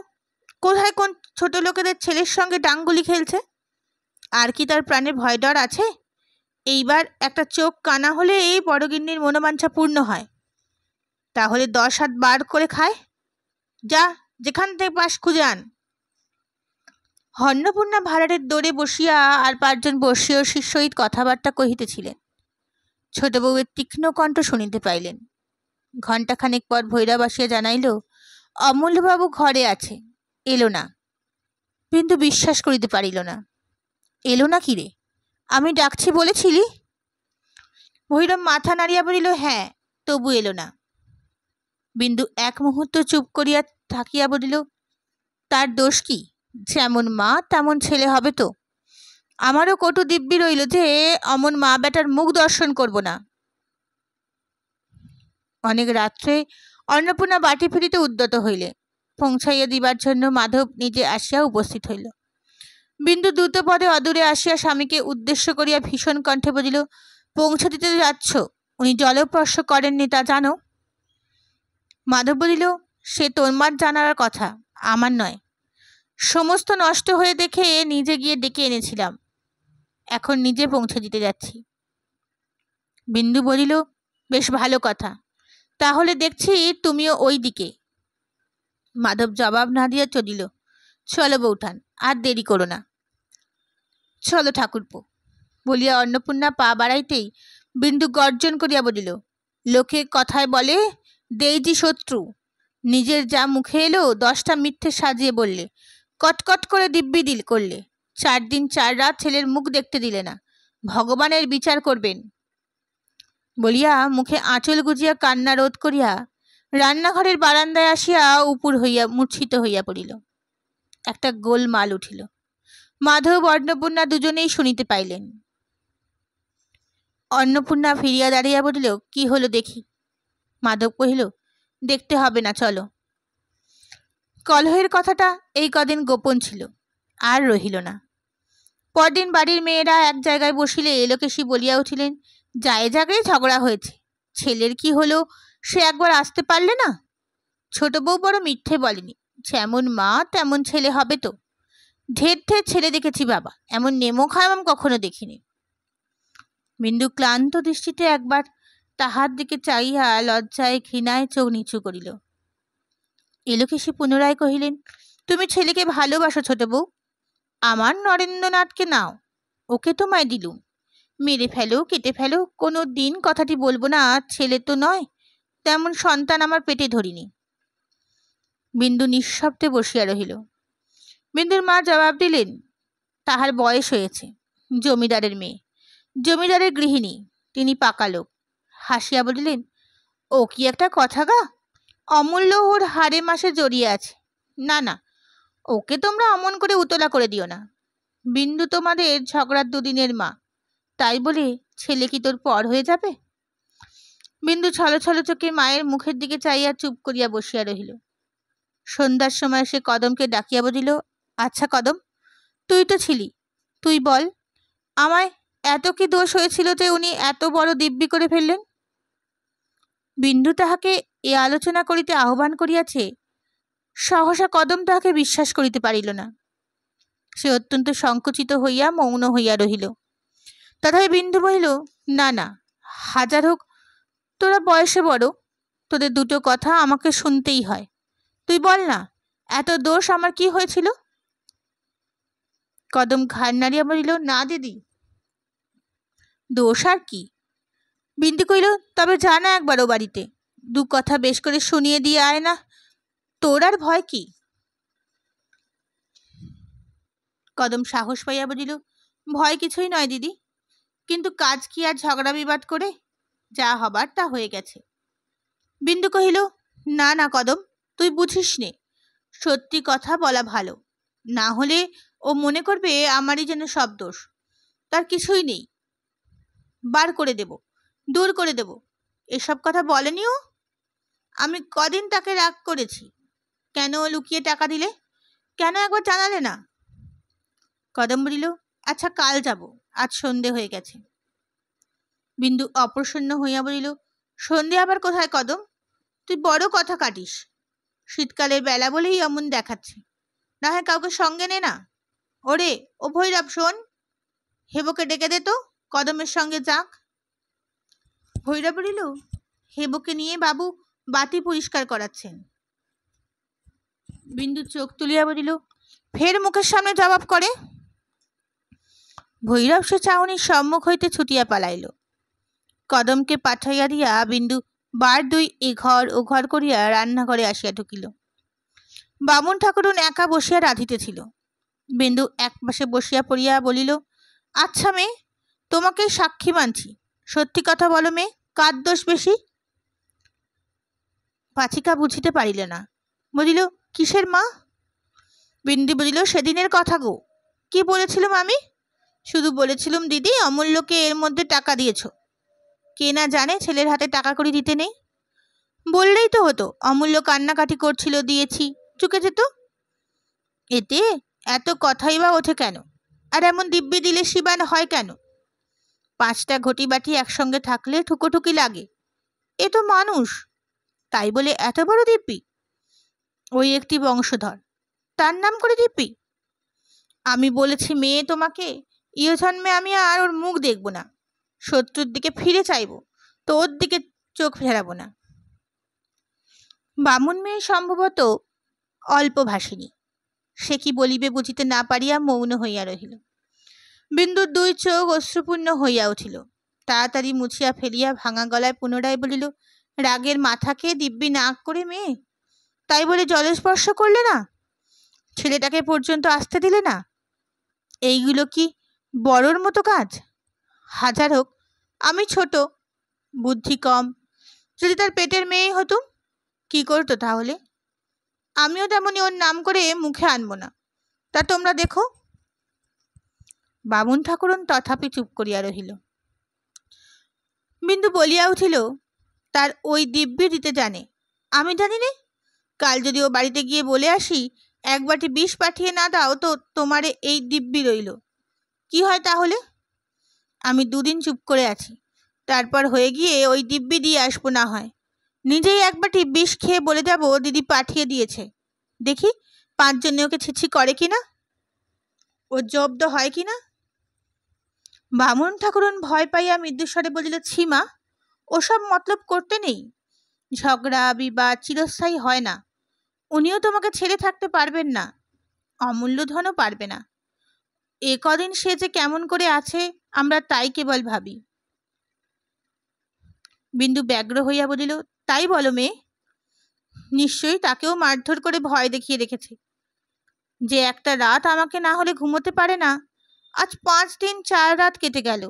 কোথায় কোন ছোট লোকেদের ছেলের সঙ্গে ডাঙ্গুলি খেলছে? আর কি তার প্রাণে ভয় ডর আছে? এইবার একটা চোখ কানা হলে এই বড়গিন্নির মনোবাঞ্ছা পূর্ণ হয়, তাহলে 10 হাত বার করে খায়। যা, যেখান থেকে পাস খুঁজে আন। অন্নপূর্ণা ভাড়ারের দৌড়ে বসিয়া আর 5 জন বর্ষীয়সীর সহিত কথাবার্তা কহিতেছিলেন। ছোট বউয়ের তীক্ষ্ণ কণ্ঠ শুনিতে পাইলেন। ঘণ্টাখানেক পর ভৈরব আসিয়া জানাইল, অমূল্যবাবু ঘরে আছে, এলো না। বিন্দু বিশ্বাস করিতে পারিল না। এলো না কি রে? আমি ডাকছি বলেছিলি? ভৈরব মাথা নাড়িয়া বলিল, হ্যাঁ, তবু এলো না। বিন্দু এক মুহূর্ত চুপ করিয়া থাকিয়া বলিল, তার দোষ কি? যেমন মা তেমন ছেলে হবে তো। আমারও কটু দিব্যি রইল যে অমন মা বেটার মুখ দর্শন করব না। অনেক রাত্রে অন্নপূর্ণা বাটি ফিরিতে উদ্যত হইলে পৌঁছাইয়া দিবার জন্য মাধব নিজে আসিয়া উপস্থিত হইল। বিন্দু দ্রুত পদে অদূরে আসিয়া স্বামীকে উদ্দেশ্য করিয়া ভীষণ কণ্ঠে বলিল, পৌঁছে দিতে যাচ্ছ, উনি জলস্পর্শ করেননি তা জানো? মাধব বলিল, সে তোমার জানার কথা, আমার নয়। সমস্ত নষ্ট হয়ে দেখে নিজে গিয়ে ডেকে এনেছিলাম, এখন নিজে পৌঁছে দিতে যাচ্ছি। বিন্দু বলিল, বেশ ভালো কথা, তাহলে দেখছি তুমিও ওই দিকে। মাধব জবাব না দিয়া চলিল। চলো বৌঠান, আর দেরি করো না। চলো ঠাকুরপো, বলিয়া অন্নপূর্ণা পা বাড়াইতেই বিন্দু গর্জন করিয়া বলিল, লোকে কথায় বলে দেইজি শত্রু, নিজের যা মুখে এলো 10টা মিথ্যে সাজিয়ে বললে, কটকট করে দিব্যি দিল করলে, 4 দিন 4 রাত ছেলের মুখ দেখতে দিলে না, ভগবানের বিচার করবেন। বলিয়া মুখে আঁচল গুজিয়া কান্না রোধ করিয়া রান্নাঘরের বারান্দায় আসিয়া উপুর হইয়া মূর্ছিত হইয়া পড়িল। একটা গোলমাল উঠিল। মাধব অন্নপূর্ণা দুজনেই শুনিতে পাইলেন। অন্নপূর্ণা ফিরিয়া দাঁড়িয়া বলিল, কি হলো দেখি। মাধব কহিল, দেখতে হবে না, চলো। কলহের কথাটা এই কদিন গোপন ছিল, আর রহিল না। পরদিন বাড়ির মেয়েরা এক জায়গায় বসিলে এলোকেশী বলিয়া উঠিলেন, যায় জায়গায় ঝগড়া হয়েছে, ছেলের কি হলো সে একবার আসতে পারলে না? ছোট বউ বড় মিথ্যে বলেনি, যেমন মা তেমন ছেলে হবে তো। ঢের ঢের ছেলে দেখেছি বাবা, এমন নেমো খারাম কখনো দেখিনি। বিন্দু ক্লান্ত দৃষ্টিতে একবার তাহার দিকে চাইয়া লজ্জায় ঘৃণায় চোখ নিচু করিল। এলোকেশী পুনরায় কহিলেন, তুমি ছেলেকে ভালোবাসো ছোট বউ, আমার নরেন্দ্রনাথকে নাও, ওকে তোমায় দিলুম, মেরে ফেলো কেটে ফেলো, কোনো দিন কথাটি বলবো না ছেলে তো নয়, তেমন সন্তান আমার পেটে ধরিনি। বিন্দু নিঃশব্দে বসিয়া রহিল। বিন্দুর মা জবাব দিলেন, তাহার বয়স হয়েছে, জমিদারের মেয়ে, জমিদারের গৃহিণী, তিনি পাকা লোক। হাসিয়া বলিলেন, ও কি একটা কথা গা, অমূল্য ওর হাড়ে মাসে জড়িয়ে আছে। না না, ওকে তোমরা অমন করে উতলা করে দিও না। বিন্দু তোমাদের ঝগড়ার 2 দিনের মা, তাই বলে ছেলে কি তোর পর হয়ে যাবে? বিন্দু ছলো ছলো চোখে মায়ের মুখের দিকে চাইয়া চুপ করিয়া বসিয়া রহিল। সন্ধ্যার সময় সে কদমকে ডাকিয়া বলিল, আচ্ছা কদম, তুই তো ছিলি, তুই বল, আমায় এত কি দোষ হয়েছিল যে উনি এত বড় দিব্যি করে ফেললেন? বিন্দু তাহাকে এ আলোচনা করিতে আহ্বান করিয়াছে, সহসা কদম তাহাকে বিশ্বাস করিতে পারিল না। সে অত্যন্ত সংকুচিত হইয়া মৌন হইয়া রহিল। তথাপি বিন্দু বলিল, না না, হাজার হোক তোরা বয়সে বড়, তোদের দুটো কথা আমাকে শুনতেই হয়। তুই বল না, এত দোষ আমার কি হয়েছিল? কদম ঘাড় নাড়িয়া বলিল, না দিদি, দোষ আর কি। বিন্দু কইল, তবে যা না একবার ও বাড়িতে, দু কথা বেশ করে শুনিয়ে দিয়ে আয় না, তোর আর ভয় কি? কদম সাহস পাইয়া বলিল, ভয় কিছুই নয় দিদি, কিন্তু কাজ কি আর ঝগড়া বিবাদ করে? যা হবার তা হয়ে গেছে। বিন্দু কহিল, না না কদম, তুই বুঝিস নে, সত্যি কথা বলা ভালো, না হলে ও মনে করবে আমারই যেন সব দোষ। তার কিছুই নেই, বার করে দেব, দূর করে দেব, এসব কথা বলেনি ও। আমি কদিন তাকে রাগ করেছি, কেন লুকিয়ে টাকা দিলে, কেন একবার জানালে না? কদম বলিল, আচ্ছা কাল যাব, আজ সন্ধে হয়ে গেছে। বিন্দু অপ্রসন্ন হইয়া বলিল, সন্ধে আবার কোথায় কদম, তুই বড় কথা কাটিস। শীতকালের বেলা বলেই এমন দেখাচ্ছে, না হয় কাউকে সঙ্গে নে না। ওরে ও ভৈরব, শোন, হেবকে ডেকে দে তো, কদমের সঙ্গে যাক। ভৈরব বলিল, হেবকে নিয়ে বাবু বাতি পরিষ্কার করাচ্ছেন। বিন্দু চোখ তুলিয়া বলিল, ফের মুখের সামনে জবাব করে। ভৈরব সে চাউনির সম্মুখ হইতে ছুটিয়া পালাইল। কদমকে পাঠাইয়া দিয়া বিন্দু বার দুই এ ঘর ও ঘর করিয়া রান্নাঘরে আসিয়া ঢুকিল। বামুন ঠাকুরুন একা বসিয়া রাঁধিতেছিল। বিন্দু এক পাশে বসিয়া পড়িয়া বলিল, আচ্ছা মেয়ে, তোমাকে সাক্ষী মানছি, সত্যি কথা বলো মেয়ে, কার দোষ বেশি? পাচিকা বুঝিতে পারিল না, বলিল, কিসের মা? বিন্দু বলিল, সেদিনের কথা গো। কি বলেছিলাম আমি? শুধু বলেছিলাম দিদি, অমূল্যকে এর মধ্যে টাকা দিয়েছ, কে না জানে ছেলের হাতে টাকা করে দিতে নেই। বললেই তো হতো, অমূল্য কান্নাকাটি করছিল, দিয়েছি, চুকে যেত। এতে এত কথাই বা ওঠে কেন? আর এমন দিব্যি দিলে শিবান হয় কেন? 5টা ঘটি বাটি একসঙ্গে থাকলে ঠুকোঠুকি লাগে, এ তো মানুষ, তাই বলে এত বড় দিব্যি? ওই একটি বংশধর, তার নাম করে দিব্যি? আমি বলেছি মেয়ে তোমাকে, ইহ জন্মে আমি আর ওর মুখ দেখব না, শত্রুর দিকে ফিরে চাইব, তো ওর দিকে চোখ ফেরাবো না। বামুন মেয়ে সম্ভবত অল্পভাষিনী, সে কি বলিবে বুঝিতে না পারিয়া মৌন হইয়া রহিল। বিন্দুর 2 চোখ অশ্রুপূর্ণ হইয়া উঠিল। তাড়াতাড়ি মুছিয়া ফেলিয়া ভাঙা গলায় পুনরায় বলিল, রাগের মাথাকে দিব্যি না করে মেয়ে, তাই বলে জলস্পর্শ করলে না, ছেলেটাকে পর্যন্ত আসতে দিলে না, এইগুলো কি বড়র মতো কাজ? হাজার হোক আমি ছোট, বুদ্ধি কম, যদি তার পেটের মেয়ে হতুম, কি করতো তাহলে? আমিও তেমনি ওর নাম করে মুখে আনবো না, তা তোমরা দেখো। বামুন ঠাকুরন তথাপি চুপ করিয়া রহিল। বিন্দু বলিয়া উঠিল, তার ওই দিব্যি দিতে জানে, আমি জানি নে। কাল যদি ও বাড়িতে গিয়ে বলে আসি, 1 বাটি বিষ পাঠিয়ে না দাও তো তোমারে এই দিব্যি রইল, কি হয় তাহলে? আমি 2 দিন চুপ করে আছি, তারপর হয়ে গিয়ে ওই দিব্যি দিয়ে আসবো, না হয় নিজেই 1 বাটি বিষ খেয়ে বলে যাব দিদি পাঠিয়ে দিয়েছে, দেখি 5 জনে ওকে ছিছি করে কিনা, ও জব্দ হয় কিনা। বামুন ঠাকুরন ভয় পাইয়া মৃদুস্বরে বলিল, ছিমা, ওসব মতলব করতে নেই, ঝগড়া বিবাদ চিরস্থায়ী হয় না, উনিও তোমাকে ছেড়ে থাকতে পারবেন না, অমূল্য ধনও পারবে না। এ কদিন সে যে কেমন করে আছে আমরা তাই কেবল ভাবি। বিন্দু ব্যগ্র হইয়া বলিল, তাই বলো মেয়ে? নিশ্চয়ই তাকেও মারধর করে ভয় দেখিয়ে রেখেছে, যে একটা রাত আমাকে না হলে ঘুমোতে পারে না, আজ 5 দিন 4 রাত কেটে গেল।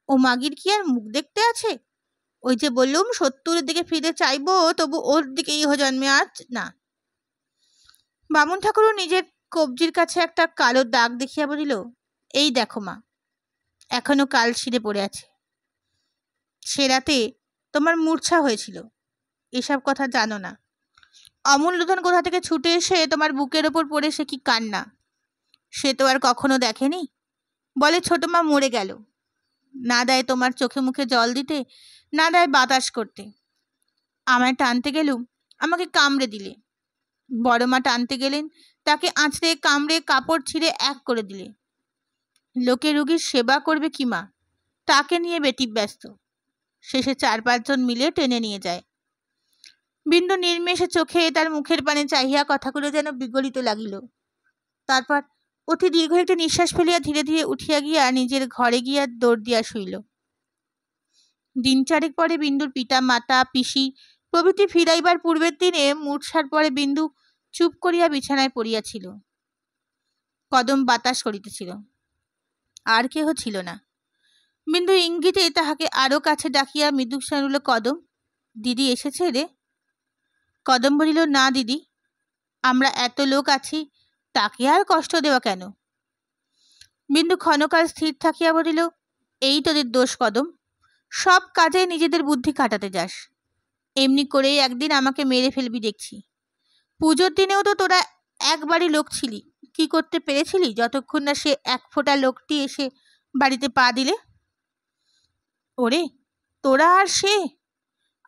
ও মাগির কি আর মুখ দেখতে আছে? ওই যে বললুম শত্রুর দিকে ফিরে চাইবো, তবু ওর দিকে ইহ জন্মে আজ না। বামুন ঠাকুরও নিজের কবজির কাছে একটা কালো দাগ দেখিয়া বলিল, এই দেখো মা, এখনো কাল ছিঁড়ে পড়ে আছে, সে রাতে তোমার মূর্ছা হয়েছিল, এসব কথা জানো না। অমূল্যধন কোথা থেকে ছুটে এসে তোমার বুকের ওপর পড়ে সে কি কান্না, সে তো আর কখনো দেখেনি। বলে ছোট মা মরে গেল, না দেয় তোমার চোখে মুখে জল দিতে, না দেয় বাতাস করতে, আমায় টানতে গেলুম, আমাকে কামড়ে দিলে। বড় মা টানতে গেলেন, তাকে আঁচড়ে কামড়ে কাপড় ছিঁড়ে এক করে দিলে। লোকে রুগীর সেবা করবে কি মা, তাকে নিয়ে ব্যতিব্যস্ত। শেষে 4-5 জন মিলে টেনে নিয়ে যায়। বিন্দু নির্মেষে চোখে তার মুখের পানে চাহিয়া কথাগুলো যেন বিগলিত লাগিল। তারপর অতি দীর্ঘ একটি নিঃশ্বাস ফেলিয়া ধীরে ধীরে উঠিয়া গিয়া নিজের ঘরে গিয়া দৌড় দিয়া শুইল। দিন 4 পরে বিন্দুর পিতা মাতা পিসি প্রভৃতি ফিরাইবার পূর্বের দিনে মূর্ছার পরে বিন্দু চুপ করিয়া বিছানায় পড়িয়াছিল। কদম বাতাস করিতেছিল, আর কেহ ছিল না। বিন্দু ইঙ্গিতে তাহাকে আরো কাছে ডাকিয়া মৃদু শুনিল, কদম, দিদি এসেছে রে। কদম বলিল, না দিদি, আমরা এত লোক আছি, তাকে আর কষ্ট দেওয়া কেন। বিন্দু ক্ষণকাল স্থির থাকিয়া বলিল, এই তোদের দোষ কদম, সব কাজে নিজেদের বুদ্ধি কাটাতে যাস। এমনি করেই একদিন আমাকে মেরে ফেলবি দেখছি। পুজোর দিনেও তো তোরা একবারই লোক ছিলি, কি করতে পেরেছিলি যতক্ষণ না সে 1 ফোঁটা লোকটি এসে বাড়িতে পা দিলে? ওরে, তোরা আর সে,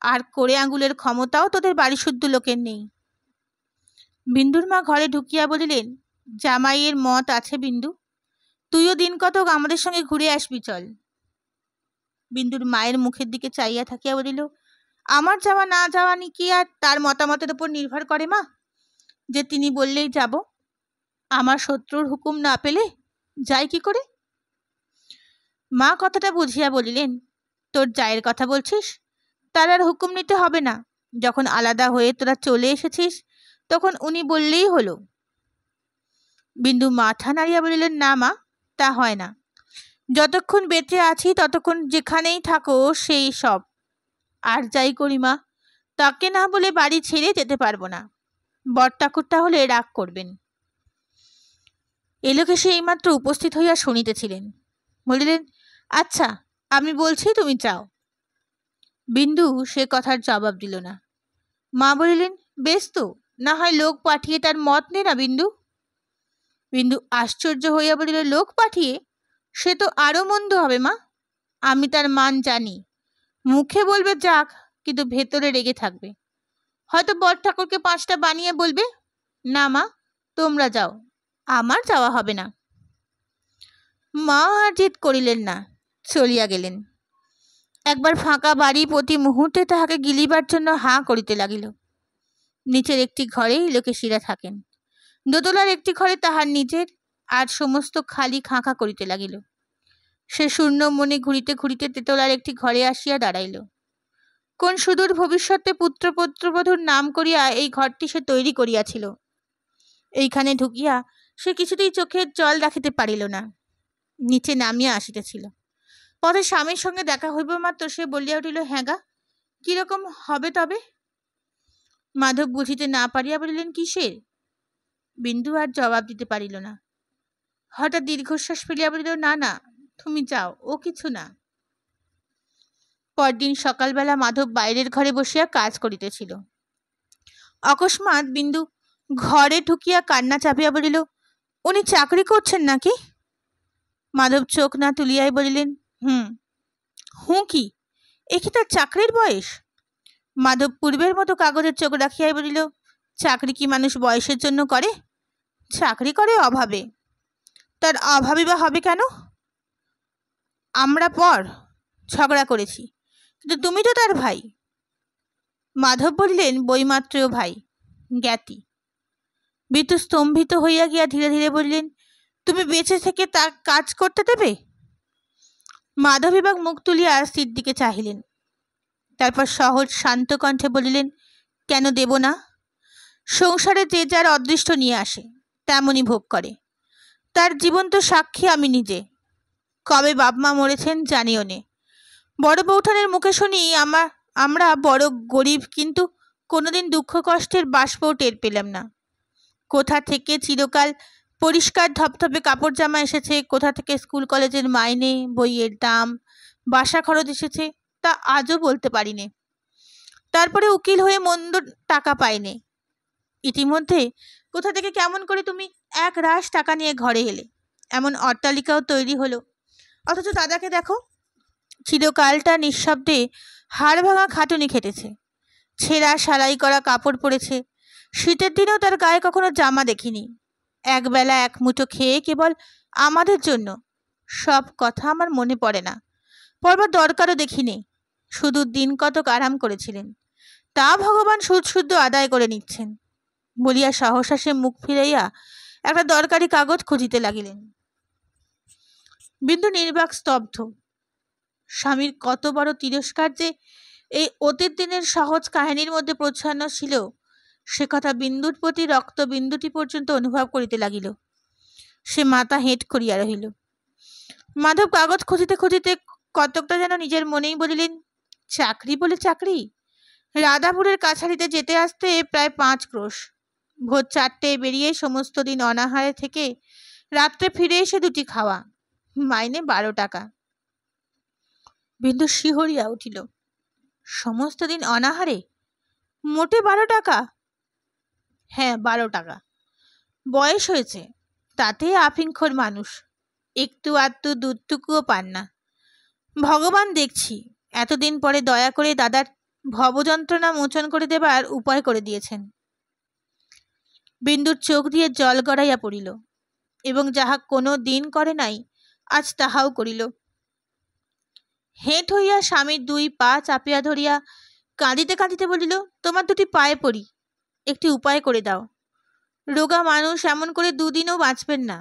আর করে আঙুলের ক্ষমতাও তোদের বাড়ি শুদ্ধ লোকের নেই। বিন্দুর মা ঘরে ঢুকিয়া বলিলেন, জামাইয়ের মত আছে বিন্দু, তুইও দিন কতক আমাদের সঙ্গে ঘুরে আসবি, চল। বিন্দুর মায়ের মুখের দিকে চাইয়া থাকিয়া বলিল, আমার যাওয়া না যাওয়া কি আর তার মতামতের উপর নির্ভর করে মা, যে তিনি বললেই যাব? আমার শত্রুর হুকুম না পেলে যাই কি করে? মা কথাটা বুঝিয়া বলিলেন, তোর জায়ের কথা বলছিস, তার আর হুকুম নিতে হবে না। যখন আলাদা হয়ে তোরা চলে এসেছিস, তখন উনি বললেই হলো। বিন্দু মাথা নাড়িয়া বলিলেন, না মা, তা হয় না। যতক্ষণ বেঁচে আছি ততক্ষণ যেখানেই থাকো সেই সব। আর যাই করি মা, তাকে না বলে বাড়ি ছেড়ে যেতে পারবো না। বরঠাকুর তাহলে রাগ করবেন। এলোকেশে এইমাত্র উপস্থিত হইয়া শুনিতেছিলেন। বলিলেন, আচ্ছা, আমি বলছি, তুমি চাও। বিন্দু সে কথার জবাব দিল না। মা বলিলেন, বেশ তো, না হয় লোক পাঠিয়ে তার মত নে না বিন্দু। বিন্দু আশ্চর্য হইয়া বলিল, লোক পাঠিয়ে? সে তো আরো মন্দ হবে মা। আমি তার মান জানি, মুখে বলবে যাক, কিন্তু ভেতরে রেগে থাকবে। হয়তো বরঠাকুরকে 5টা বানিয়ে বলবে, না মা, তোমরা যাও, আমার যাওয়া হবে না। মা আর জিদ করিলেন না, চলিয়া গেলেন। একবার ফাঁকা বাড়ি প্রতি মুহূর্তে তাহাকে গিলিবার জন্য হাঁ করিতে লাগিল। নিচের একটি ঘরেই লোকেশিরা থাকেন, দোতলার একটি ঘরে তাহার নিজের, আর সমস্ত খালি খাঁখা করিতে লাগিল। সে শূন্য মনে ঘুরিতে ঘুরিতে তেতলার একটি ঘরে আসিয়া দাঁড়াইল। কোন সুদূর ভবিষ্যতে পুত্রবধূর নাম করিয়া এই ঘরটি সে তৈরি করিয়াছিল। এইখানে ঢুকিয়া সে কিছুতেই চোখের জল রাখিতে পারিল না। নিচে নামিয়া আসিতেছিল, পথে স্বামীর সঙ্গে দেখা হইব মাত্র সে বলিয়া উঠিল, হ্যাঁ গা, কিরকম হবে তবে? মাধব বুঝিতে না পারিয়া বলিলেন, কিসের? বিন্দু আর জবাব দিতে পারিল না। হঠাৎ দীর্ঘশ্বাস ফেলিয়া বলিল, না না, তুমি যাও, ও কিছু না। পরদিন সকালবেলা মাধব বাইরের ঘরে বসিয়া কাজ করিতেছিল। অকস্মাৎ বিন্দু ঘরে ঢুকিয়া কান্না চাপিয়া বলিল, উনি চাকরি করছেন নাকি? মাধব চোখ না তুলিয়াই বলিলেন, হুঁ কি, এ কি তার চাকরির বয়স? মাধব পূর্বের মতো কাগজের চোখ রাখিয়াই বলিল, চাকরি কি মানুষ বয়সের জন্য করে? চাকরি করে অভাবে। তার অভাবই বা হবে কেন? আমরা পর ঝগড়া করেছি, কিন্তু তুমি তো তার ভাই। মাধব বলিলেন, বইমাত্রেও ভাই, জ্ঞাতি। বিতু স্তম্ভিত হইয়া গিয়া ধীরে ধীরে বললেন, তুমি বেঁচে থেকে তা কাজ করতে দেবে? মাধব এবার মুখ তুলিয়া স্ত্রীর দিকে চাহিলেন, তারপর সহজ শান্ত কণ্ঠে বলিলেন, কেন দেব না? সংসারে যে যার অদৃষ্ট নিয়ে আসে, তেমনই ভোগ করে। তার জীবন্ত সাক্ষী আমি নিজে। কবে বাপ মা মরেছেন জানিও নে। বড় বৌঠানের মুখে শুনি আমরা বড় গরিব, কিন্তু কোনোদিন দুঃখ কষ্টের বাষ্পও টের পেলাম না। কোথা থেকে চিরকাল পরিষ্কার ধপধপে কাপড় জামা এসেছে, কোথা থেকে স্কুল কলেজের মাইনে, বইয়ের দাম, বাসা খরচ এসেছে, তা আজও বলতে পারিনে। তারপরে উকিল হয়ে মন্দ টাকা পাইনে। ইতিমধ্যে কোথা থেকে কেমন করে তুমি 1 রাশ টাকা নিয়ে ঘরে এলে, এমন অট্টালিকাও তৈরি হলো। অথচ দাদাকে দেখো, চিরকালটা নিঃশব্দে হাড় ভাঙা খাটুনি খেটেছে। ছেঁড়া সেলাই করা কাপড় পরেছে। শীতের দিনেও তার গায়ে কখনো জামা দেখিনি। একবেলা এক মুঠো খেয়ে কেবল আমাদের জন্য। সব কথা আমার মনে পড়ে না, পড়বার দরকারও দেখিনি। শুধু দিন কতক আরাম করেছিলেন, তা ভগবান সুদ শুদ্ধ আদায় করে নিচ্ছেন বলিয়া সহসা সে মুখ ফিরাইয়া একটা দরকারি কাগজ খুঁজিতে লাগিলেন। বিন্দু নির্বাক স্তব্ধ। স্বামীর কত বড় তিরস্কার যে এই অতীত দিনের সহজ কাহিনীর মধ্যে প্রচ্ছন্ন ছিল, সে কথা বিন্দুর প্রতি রক্ত বিন্দুটি পর্যন্ত অনুভব করিতে লাগিল। সে মাথা হেঁট করিয়া রহিল। মাধব কাগজ খুঁজিতে খুঁজিতে কতকটা যেন নিজের মনেই বলিলেন, চাকরি বলে চাকরি! রাধাপুরের কাছারিতে যেতে আসতে প্রায় 5 ক্রোশ। ভোর 4টেয় বেরিয়ে সমস্ত দিন অনাহারে থেকে রাত্রে ফিরে এসে 2টি খাওয়া, মাইনে 12 টাকা। বিন্দু শিহরিয়া উঠিল। সমস্ত দিন অনাহারে, মোটে 12 টাকা? হ্যাঁ, 12 টাকা। বয়স হয়েছে, তাতে আফিংখোর মানুষ, একটু আধটু দুধটুকুও পান না। ভগবান দেখছি এতদিন পরে দয়া করে দাদার ভবযন্ত্রণা মোচন করে দেবার উপায় করে দিয়েছেন। বিন্দুর চোখ দিয়ে জল গড়াইয়া পড়িল, এবং যাহা কোনো দিন করে নাই আজ তাহাও করিল। হেঁট হইয়া স্বামীর 2 পা চাপিয়া ধরিয়া কাঁদিতে কাঁদিতে বলিল, তোমার 2টি পায়ে পড়ি, একটি উপায় করে দাও। রোগা মানুষ এমন করে 2 দিনও বাঁচবেন না।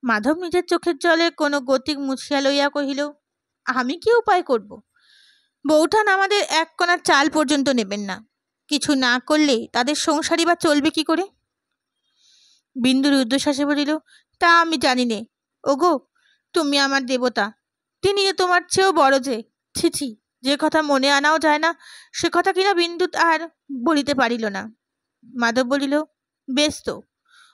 মাধব নিজের চোখের জলে কোনো গতিক মুছিয়া লইয়া কহিল, আমি কি উপায় করব? বৌঠান আমাদের 1 কণা চাল পর্যন্ত নেবেন না। কিছু না করলে তাদের সংসারই বা চলবে কি করে? বিন্দুর ঊর্ধ্বশ্বাসে বলিল, তা আমি জানি নে। ওগো, তুমি আমার দেবতা, তিনি যে তোমার চেয়েও বড় যে। ছিছি, যে কথা মনে আনাও যায় না সে কথা কিনা বিন্দু আর বলিতে পারিল না। মাধব বলিল, বেশ তো,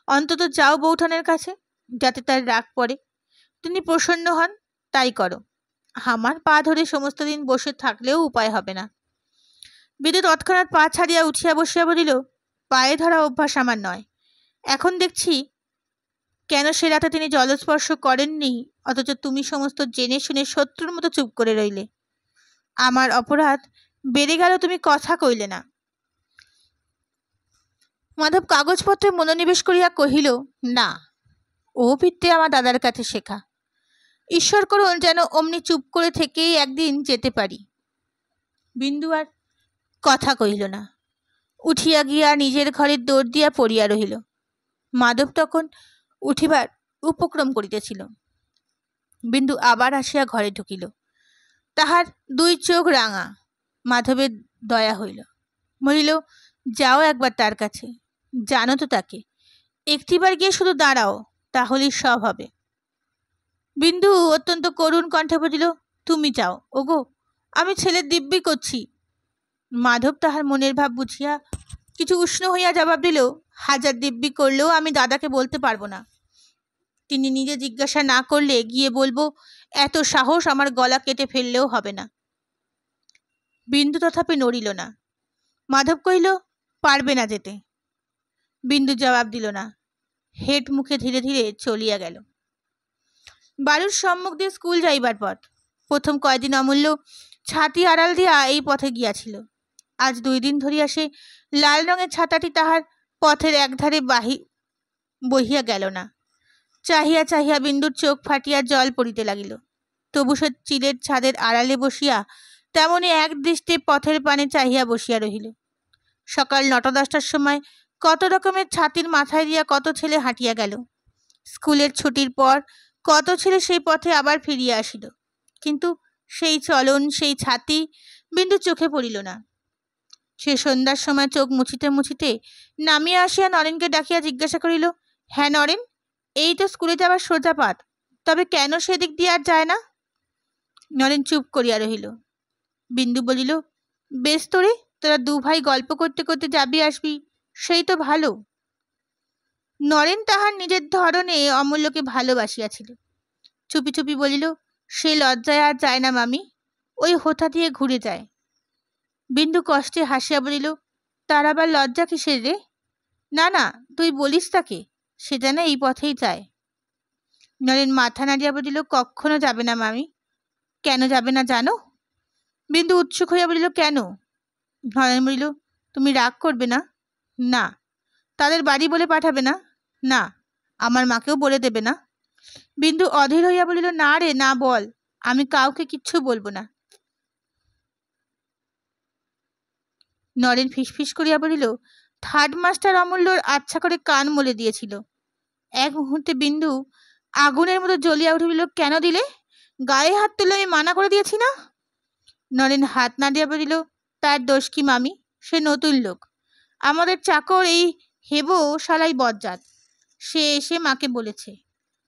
অন্তত যাও বৌঠানের কাছে, যাতে তার রাগ পড়ে, তিনি প্রসন্ন হন, তাই করো। আমার পা ধরে সমস্ত দিন বসে থাকলেও উপায় হবে না। বিন্দু তৎক্ষণাৎ পা ছাড়িয়া উঠিয়া বসিয়া বলিল, পায়ে ধরা অভ্যাস আমার নয়। এখন দেখছি কেন সে রাতে তিনি জলস্পর্শ করেননি, অথচ তুমি সমস্ত জেনে শুনে শত্রুর মতো চুপ করে রইলে। আমার অপরাধ বেড়ে গেল, তুমি কথা কইলে না। মাধব কাগজপত্রে মনোনিবেশ করিয়া কহিল, না, ও বিদ্যে আমার দাদার কাছে শেখা। ঈশ্বর করুন যেন অমনি চুপ করে থেকেই একদিন যেতে পারি। বিন্দু আর কথা কহিল না, উঠিয়া গিয়া নিজের ঘরের দৌড় দিয়া পড়িয়া রহিল। মাধব তখন উঠিবার উপক্রম করিতেছিল। বিন্দু আবার আসিয়া ঘরে ঢুকিল। তাহার 2 চোখ রাঙা। মাধবের দয়া হইল, বলিল, যাও একবার তার কাছে, জানো তো তাকে, একটিবার গিয়ে শুধু দাঁড়াও, তাহলেই সব হবে। বিন্দু অত্যন্ত করুণ কণ্ঠে বলিল, তুমি যাও ওগো, আমি ছেলের দিব্যি করছি। মাধব তাহার মনের ভাব বুঝিয়া কিছু উষ্ণ হইয়া জবাব দিল, হাজার দিব্যি করলেও আমি দাদাকে বলতে পারবো না। তিনি নিজে জিজ্ঞাসা না করলে গিয়ে বলবো, এত সাহস আমার গলা কেটে ফেললেও হবে না। বিন্দু তথাপি নড়িল না। মাধব কহিল, পারবে না যেতে। বিন্দু জবাব দিল না, হেঁট মুখে ধীরে ধীরে চলিয়া গেল। বাড়ির সম্মুখ দিয়ে স্কুল যাইবার পথ। প্রথম কয়দিন অমূল্য ছাতি আড়াল দিয়া এই পথে গিয়াছিল। আজ 2 দিন ধরিয়া সে লাল রঙের ছাতাটি তাহার পথের একধারে বহিয়া গেল না। চাহিয়া চাহিয়া বিন্দুর চোখ ফাটিয়া জল পড়িতে লাগিল। তবু সে চিলের ছাদের আড়ালে বসিয়া তেমনি এক দৃষ্টে পথের পানে চাহিয়া বসিয়া রহিল। সকাল 9টা-10টার সময় কত রকমের ছাতির মাথায় দিয়া কত ছেলে হাঁটিয়া গেল। স্কুলের ছুটির পর কত ছেলে সেই পথে আবার ফিরিয়া আসিল, কিন্তু সেই চলন, সেই ছাতি বিন্দু চোখে পড়িল না। সে সন্ধ্যার সময় চোখ মুছিতে মুছিতে নামিয়া আসিয়া নরেনকে ডাকিয়া জিজ্ঞাসা করিল, হ্যাঁ নরেন, এই তো স্কুলে যাবার সোজা পাঠ, তবে কেন সেদিক দিয়ে আর যায় না? নরেন চুপ করিয়া রহিল। বিন্দু বলিল, বেশ তোরে, তোরা 2 ভাই গল্প করতে করতে যাবি আসবি, সেই তো ভালো। নরেন তাহার নিজের ধরনে অমূল্যকে ভালোবাসিয়াছিল। চুপি চুপি বলিল, সে লজ্জায় আর যায় না মামি, ওই হোথা দিয়ে ঘুরে যায়। বিন্দু কষ্টে হাসিয়া বলিল, তার আবার লজ্জা কিসের রে? না না, তুই বলিস তাকে, সে যেন এই পথেই যায়। নরেন মাথা নাড়িয়া বলিল, কখনো যাবে না মামি। কেন যাবে না জানো? বিন্দু উৎসুক হইয়া বলিল, কেন? নরেন বলিল, তুমি রাগ করবে না? না। তাদের বাড়ি বলে পাঠাবে না? না। আমার মাকেও বলে দেবে না? বিন্দু অধীর হইয়া বলিল, না রে না, বল। আমি কাউকে কিচ্ছু বলবো না। নরেন ফিসফিস করিয়া বলিল, থার্ড মাস্টার অমূল্যর আচ্ছা করে কান মলে দিয়েছিল। এক মুহূর্তে বিন্দু আগুনের মতো জ্বলিয়া উঠে বলিল, কেন দিলে? গায়ে হাত তুলে আমি মানা করে দিয়েছি না? নরেন হাত নাড়িয়া বলিল, তার দোষ কি মামি? সে নতুন লোক। আমাদের চাকর এই হেবো শালাই বজ্জাত। সে এসে মাকে বলেছে।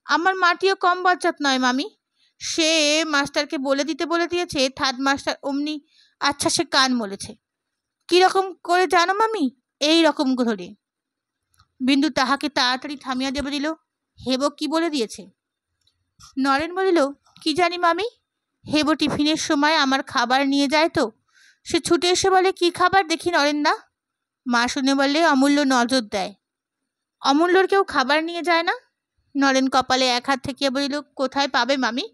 আমার মাটিও কম বজ্জাত নয় মামি। সে মাস্টারকে বলে দিয়েছে থার্ড মাস্টার অমনি আচ্ছা সে কান মলেছে। কিরকম করে জানো মামি? এই রকম ধরে। বিন্দু তাহাকে তাড়াতাড়ি থামিয়া দেবে দিল। হেবো কি বলে দিয়েছে? নরেন বলিল, কি জানি মামি। হেবো টিফিনের সময় আমার খাবার নিয়ে যায় তো সে ছুটে এসে বলে, কি খাবার দেখি নরেন না। মা শুনে বলে, অমূল্য নজর দেয়। অমূল্যর কেউ খাবার নিয়ে যায় না? নরেন কপালে এক হাত ঠেকিয়ে বলিল, কোথায় পাবে মামি?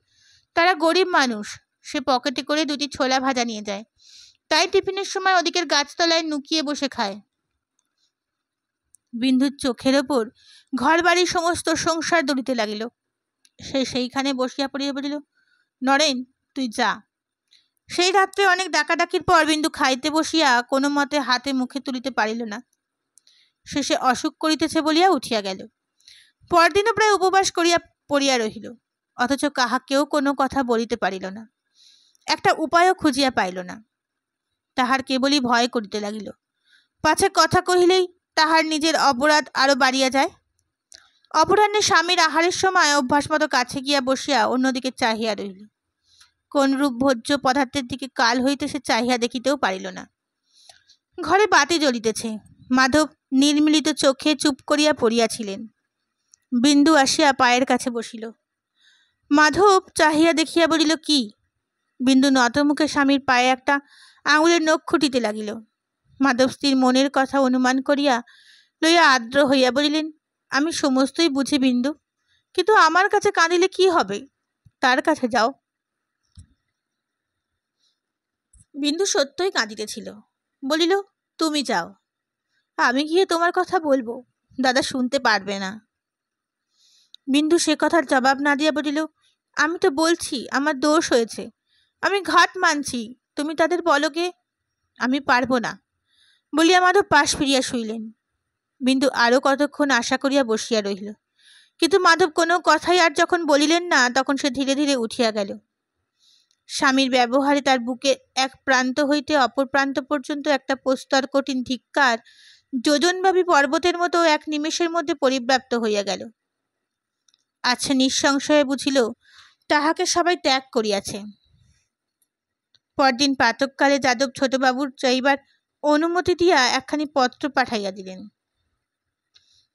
তারা গরিব মানুষ। সে পকেটে করে দুটি ছোলা ভাজা নিয়ে যায়, তাই টিফিনের সময় ওদিকের গাছতলায় নুকিয়ে বসে খায়। বিন্দুর চোখের ওপর ঘর বাড়ির সমস্ত সংসার দৌড়িতে লাগিল। সে সেইখানে বসিয়া পড়িয়া বলিল, নরেন তুই যা। সেই রাত্রে অনেক ডাকাডাকির পর বিন্দু খাইতে বসিয়া কোনো মতে হাতে মুখে তুলিতে পারিল না। শেষে অসুখ করিতেছে বলিয়া উঠিয়া গেল। পরদিনও প্রায় উপবাস করিয়া পড়িয়া রহিল, অথচ কাহাকেও কোনো কথা বলিতে পারিল না। একটা উপায়ও খুঁজিয়া পাইল না। তাহার কেবলই ভয় করিতে লাগিল, পাছে কথা কহিলেই তাহার নিজের অপরাধ আরো বাড়িয়া যায়। অপরাহ্নে স্বামীর আহারের সময় অভ্যাসমতো কাছে গিয়া বসিয়া অন্যদিকে চাহিয়া রহিল। কোন রূপ ভোজ্য পদার্থের দিকে কাল হইতে সে চাহিয়া দেখিতেও পারিল না। ঘরে বাতি জ্বলিতেছে। মাধব নির্মিলিত চোখে চুপ করিয়া পড়িয়াছিলেন। বিন্দু আসিয়া পায়ের কাছে বসিল। মাধব চাহিয়া দেখিয়া বলিল, কি? বিন্দু নতমুখে স্বামীর পায়ে একটা আঙুলের নখ খুঁটিতে লাগিল। মাধব স্ত্রীর মনের কথা অনুমান করিয়া লইয়া আর্দ্র হইয়া বলিলেন, আমি সমস্তই বুঝি বিন্দু, কিন্তু আমার কাছে কাঁদিলে কি হবে? তার কাছে যাও। বিন্দু সত্যই কাঁদিতেছিল। বলিল, তুমি যাও, আমি গিয়ে তোমার কথা বলবো, দাদা শুনতে পারবে না। বিন্দু সে কথার জবাব না দিয়া বলিল, আমি তো বলছি আমার দোষ হয়েছে, আমি ঘাট মানছি, তুমি তাদের বলো গে। আমি পারবো না বলিয়া মাধব পাশ ফিরিয়া শুইলেন। বিন্দু আরো কতক্ষণ আশা করিয়া বসিয়া রহিল, কিন্তু মাধব কোনো কথাই আর যখন বলিলেন না তখন সে ধীরে ধীরে উঠিয়া গেল। স্বামীর ব্যবহারে তার বুকে এক প্রান্ত হইতে অপর প্রান্ত পর্যন্ত একটা প্রস্তর কঠিন ধিক্কার যোজনব্যাপী পর্বতের মতো এক নিমেষের মধ্যে পরিব্যাপ্ত হইয়া গেল। আচ্ছা নিঃসংশয়ে বুঝিল তাহাকে সবাই ত্যাগ করিয়াছে। পরদিন প্রাতঃকালে যাদব ছোটবাবুর যাইবার অনুমতি দিয়া একখানি পত্র পাঠাইয়া দিলেন।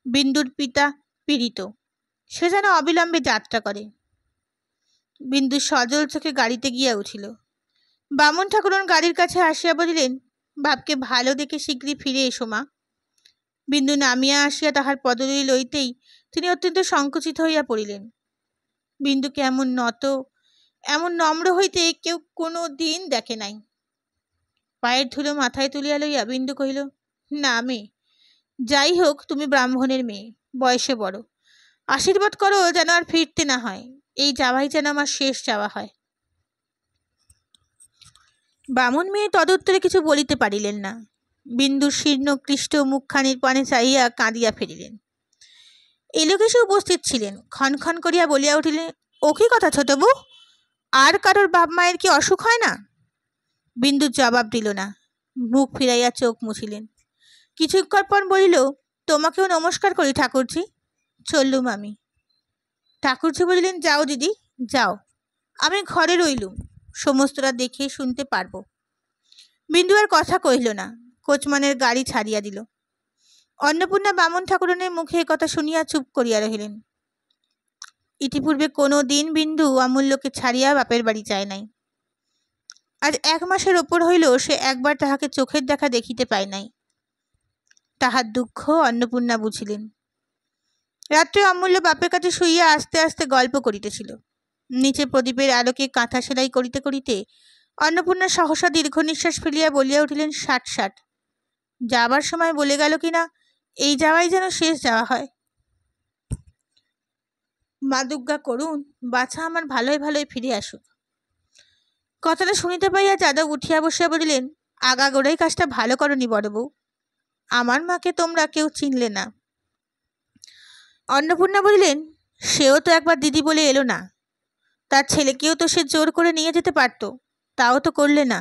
বিন্দুর পিতা পীড়িত, সে যেন অবিলম্বে যাত্রা করে। বিন্দু সজল চোখে গাড়িতে গিয়া উঠিল। বামুন ঠাকুরন গাড়ির কাছে আসিয়া বলিলেন, বাপকে ভালো দেখে শীঘ্রই ফিরে এসো মা। বিন্দু নামিয়া আসিয়া তাহার পদধূলি লইতেই তিনি অত্যন্ত সংকুচিত হইয়া পড়িলেন। বিন্দুকে এমন নত এমন নম্র হইতে কেউ কোনো দিন দেখে নাই। পায়ের ধুলো মাথায় তুলিয়া লইয়া বিন্দু কহিল, না মেয়ে, যাই হোক তুমি ব্রাহ্মণের মেয়ে, বয়সে বড়, আশীর্বাদ করো যেন আর ফিরতে না হয়, এই যাওয়াই যেন আমার শেষ যাওয়া হয়। বামুন মেয়ে তদুত্তরে কিছু বলিতে পারিলেন না। বিন্দুর শীর্ণ কৃষ্ট মুখখানির পানে চাইয়া কাঁদিয়া ফেলিলেন। এলোকেশে উপস্থিত ছিলেন, ক্ষণ করিয়া বলিয়া উঠিলেন, ও কি কথা ছোট বউ, আর কারোর বাপ মায়ের কি অসুখ হয় না? বিন্দু জবাব দিল না, মুখ ফিরাইয়া চোখ মুছিলেন। কিছুক্ষণ পর বলিল, তোমাকেও নমস্কার করি ঠাকুরজি। চললুম আমি। ঠাকুরজি বলিলেন, যাও দিদি যাও, আমি ঘরে রইলুম, সমস্তটা দেখে শুনতে পারবো। বিন্দু আর কথা কহিল না, কোচমানের গাড়ি ছাড়িয়া দিল। অন্নপূর্ণা বামুন ঠাকুরনের মুখে কথা শুনিয়া চুপ করিয়া রহিলেন। ইতিপূর্বে কোনো দিন বিন্দু অমূল্যকে ছাড়িয়া বাপের বাড়ি যায় নাই। আজ 1 মাসের ওপর হইল সে একবার তাহাকে চোখের দেখা দেখিতে পায় নাই। তাহার দুঃখ অন্নপূর্ণা বুঝিলেন। রাত্রে অমূল্য বাপের কাছে শুইয়া আস্তে আস্তে গল্প করিতেছিল। নিচে প্রদীপের আলোকে কাঁথা সেলাই করিতে করিতে অন্নপূর্ণা সহসা দীর্ঘ নিঃশ্বাস ফেলিয়া বলিয়া উঠিলেন, 60-60। যাবার সময় বলে গেল কিনা, এই যাওয়াই যেন শেষ যাওয়া হয়। মা দুর্গা করুন, বাছা আমার ভালোই ভালোই ফিরে আসুক। কথাটা শুনিতে পাইয়া যাদব উঠিয়া বসিয়া বলিলেন, আগাগোড়াই কাজটা ভালো করনি বড় বউ। আমার মাকে তোমরা কেউ চিনলে না। অন্নপূর্ণা বলিলেন, সেও তো একবার দিদি বলে এলো না। তার ছেলেকেও তো সে জোর করে নিয়ে যেতে পারত, তাও তো করলে না।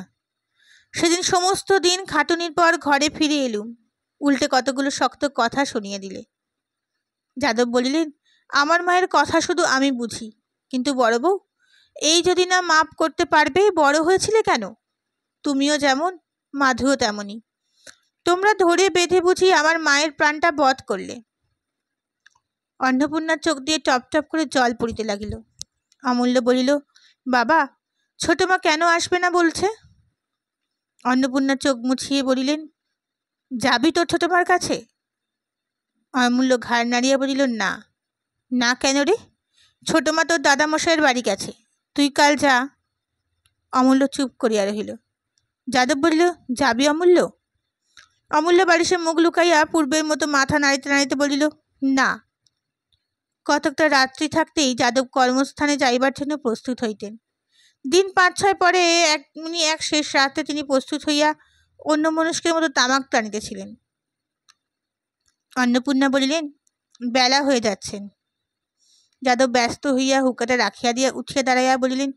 সেদিন সমস্ত দিন খাটুনির পর ঘরে ফিরে এলুম, উল্টে কতগুলো শক্ত কথা শুনিয়ে দিলে। যাদব বলিলেন, আমার মায়ের কথা শুধু আমি বুঝি, কিন্তু বড় বউ, এই যদি না মাপ করতে পারবে, বড় হয়েছিলে কেন? তুমিও যেমন, মাধুও তেমনই। তোমরা ধরে বেঁধে বুঝি আমার মায়ের প্রাণটা বধ করলে। অন্নপূর্ণার চোখ দিয়ে টপ টপ করে জল পড়িতে লাগিল। অমূল্য বলিল, বাবা, ছোট মা কেন আসবে না বলছে? অন্নপূর্ণা চোখ মুছিয়ে বলিলেন, যাবি তোর ছোট মার কাছে? অমূল্য ঘাড় নাড়িয়া বলিল, না। না কেন রে? ছোট মা তোর দাদামশাইয়ের বাড়ি গেছে, তুই কাল যা। অমূল্য চুপ করিয়া রহিল। যাদব বলিল, যাবি অমূল্য? অমূল্য বালিশে মুখ লুকাইয়া পূর্বের মতো মাথা নাড়িতে নাড়িতে বলিল, না। কতকটা রাত্রি থাকতেই যাদব কর্মস্থানে যাইবার জন্য প্রস্তুত হইতেন। দিন 5-6 পরে এক শেষ রাতে তিনি প্রস্তুত হইয়া অন্য মনস্কের মতো তামাক টানিতেছিলেন। অন্নপূর্ণা বলিলেন, বেলা হয়ে যাচ্ছেন। যাদব ব্যস্ত হইয়া হুকাটা রাখিয়া দিয়া উঠিয়া দাঁড়াইয়া বলিলেন,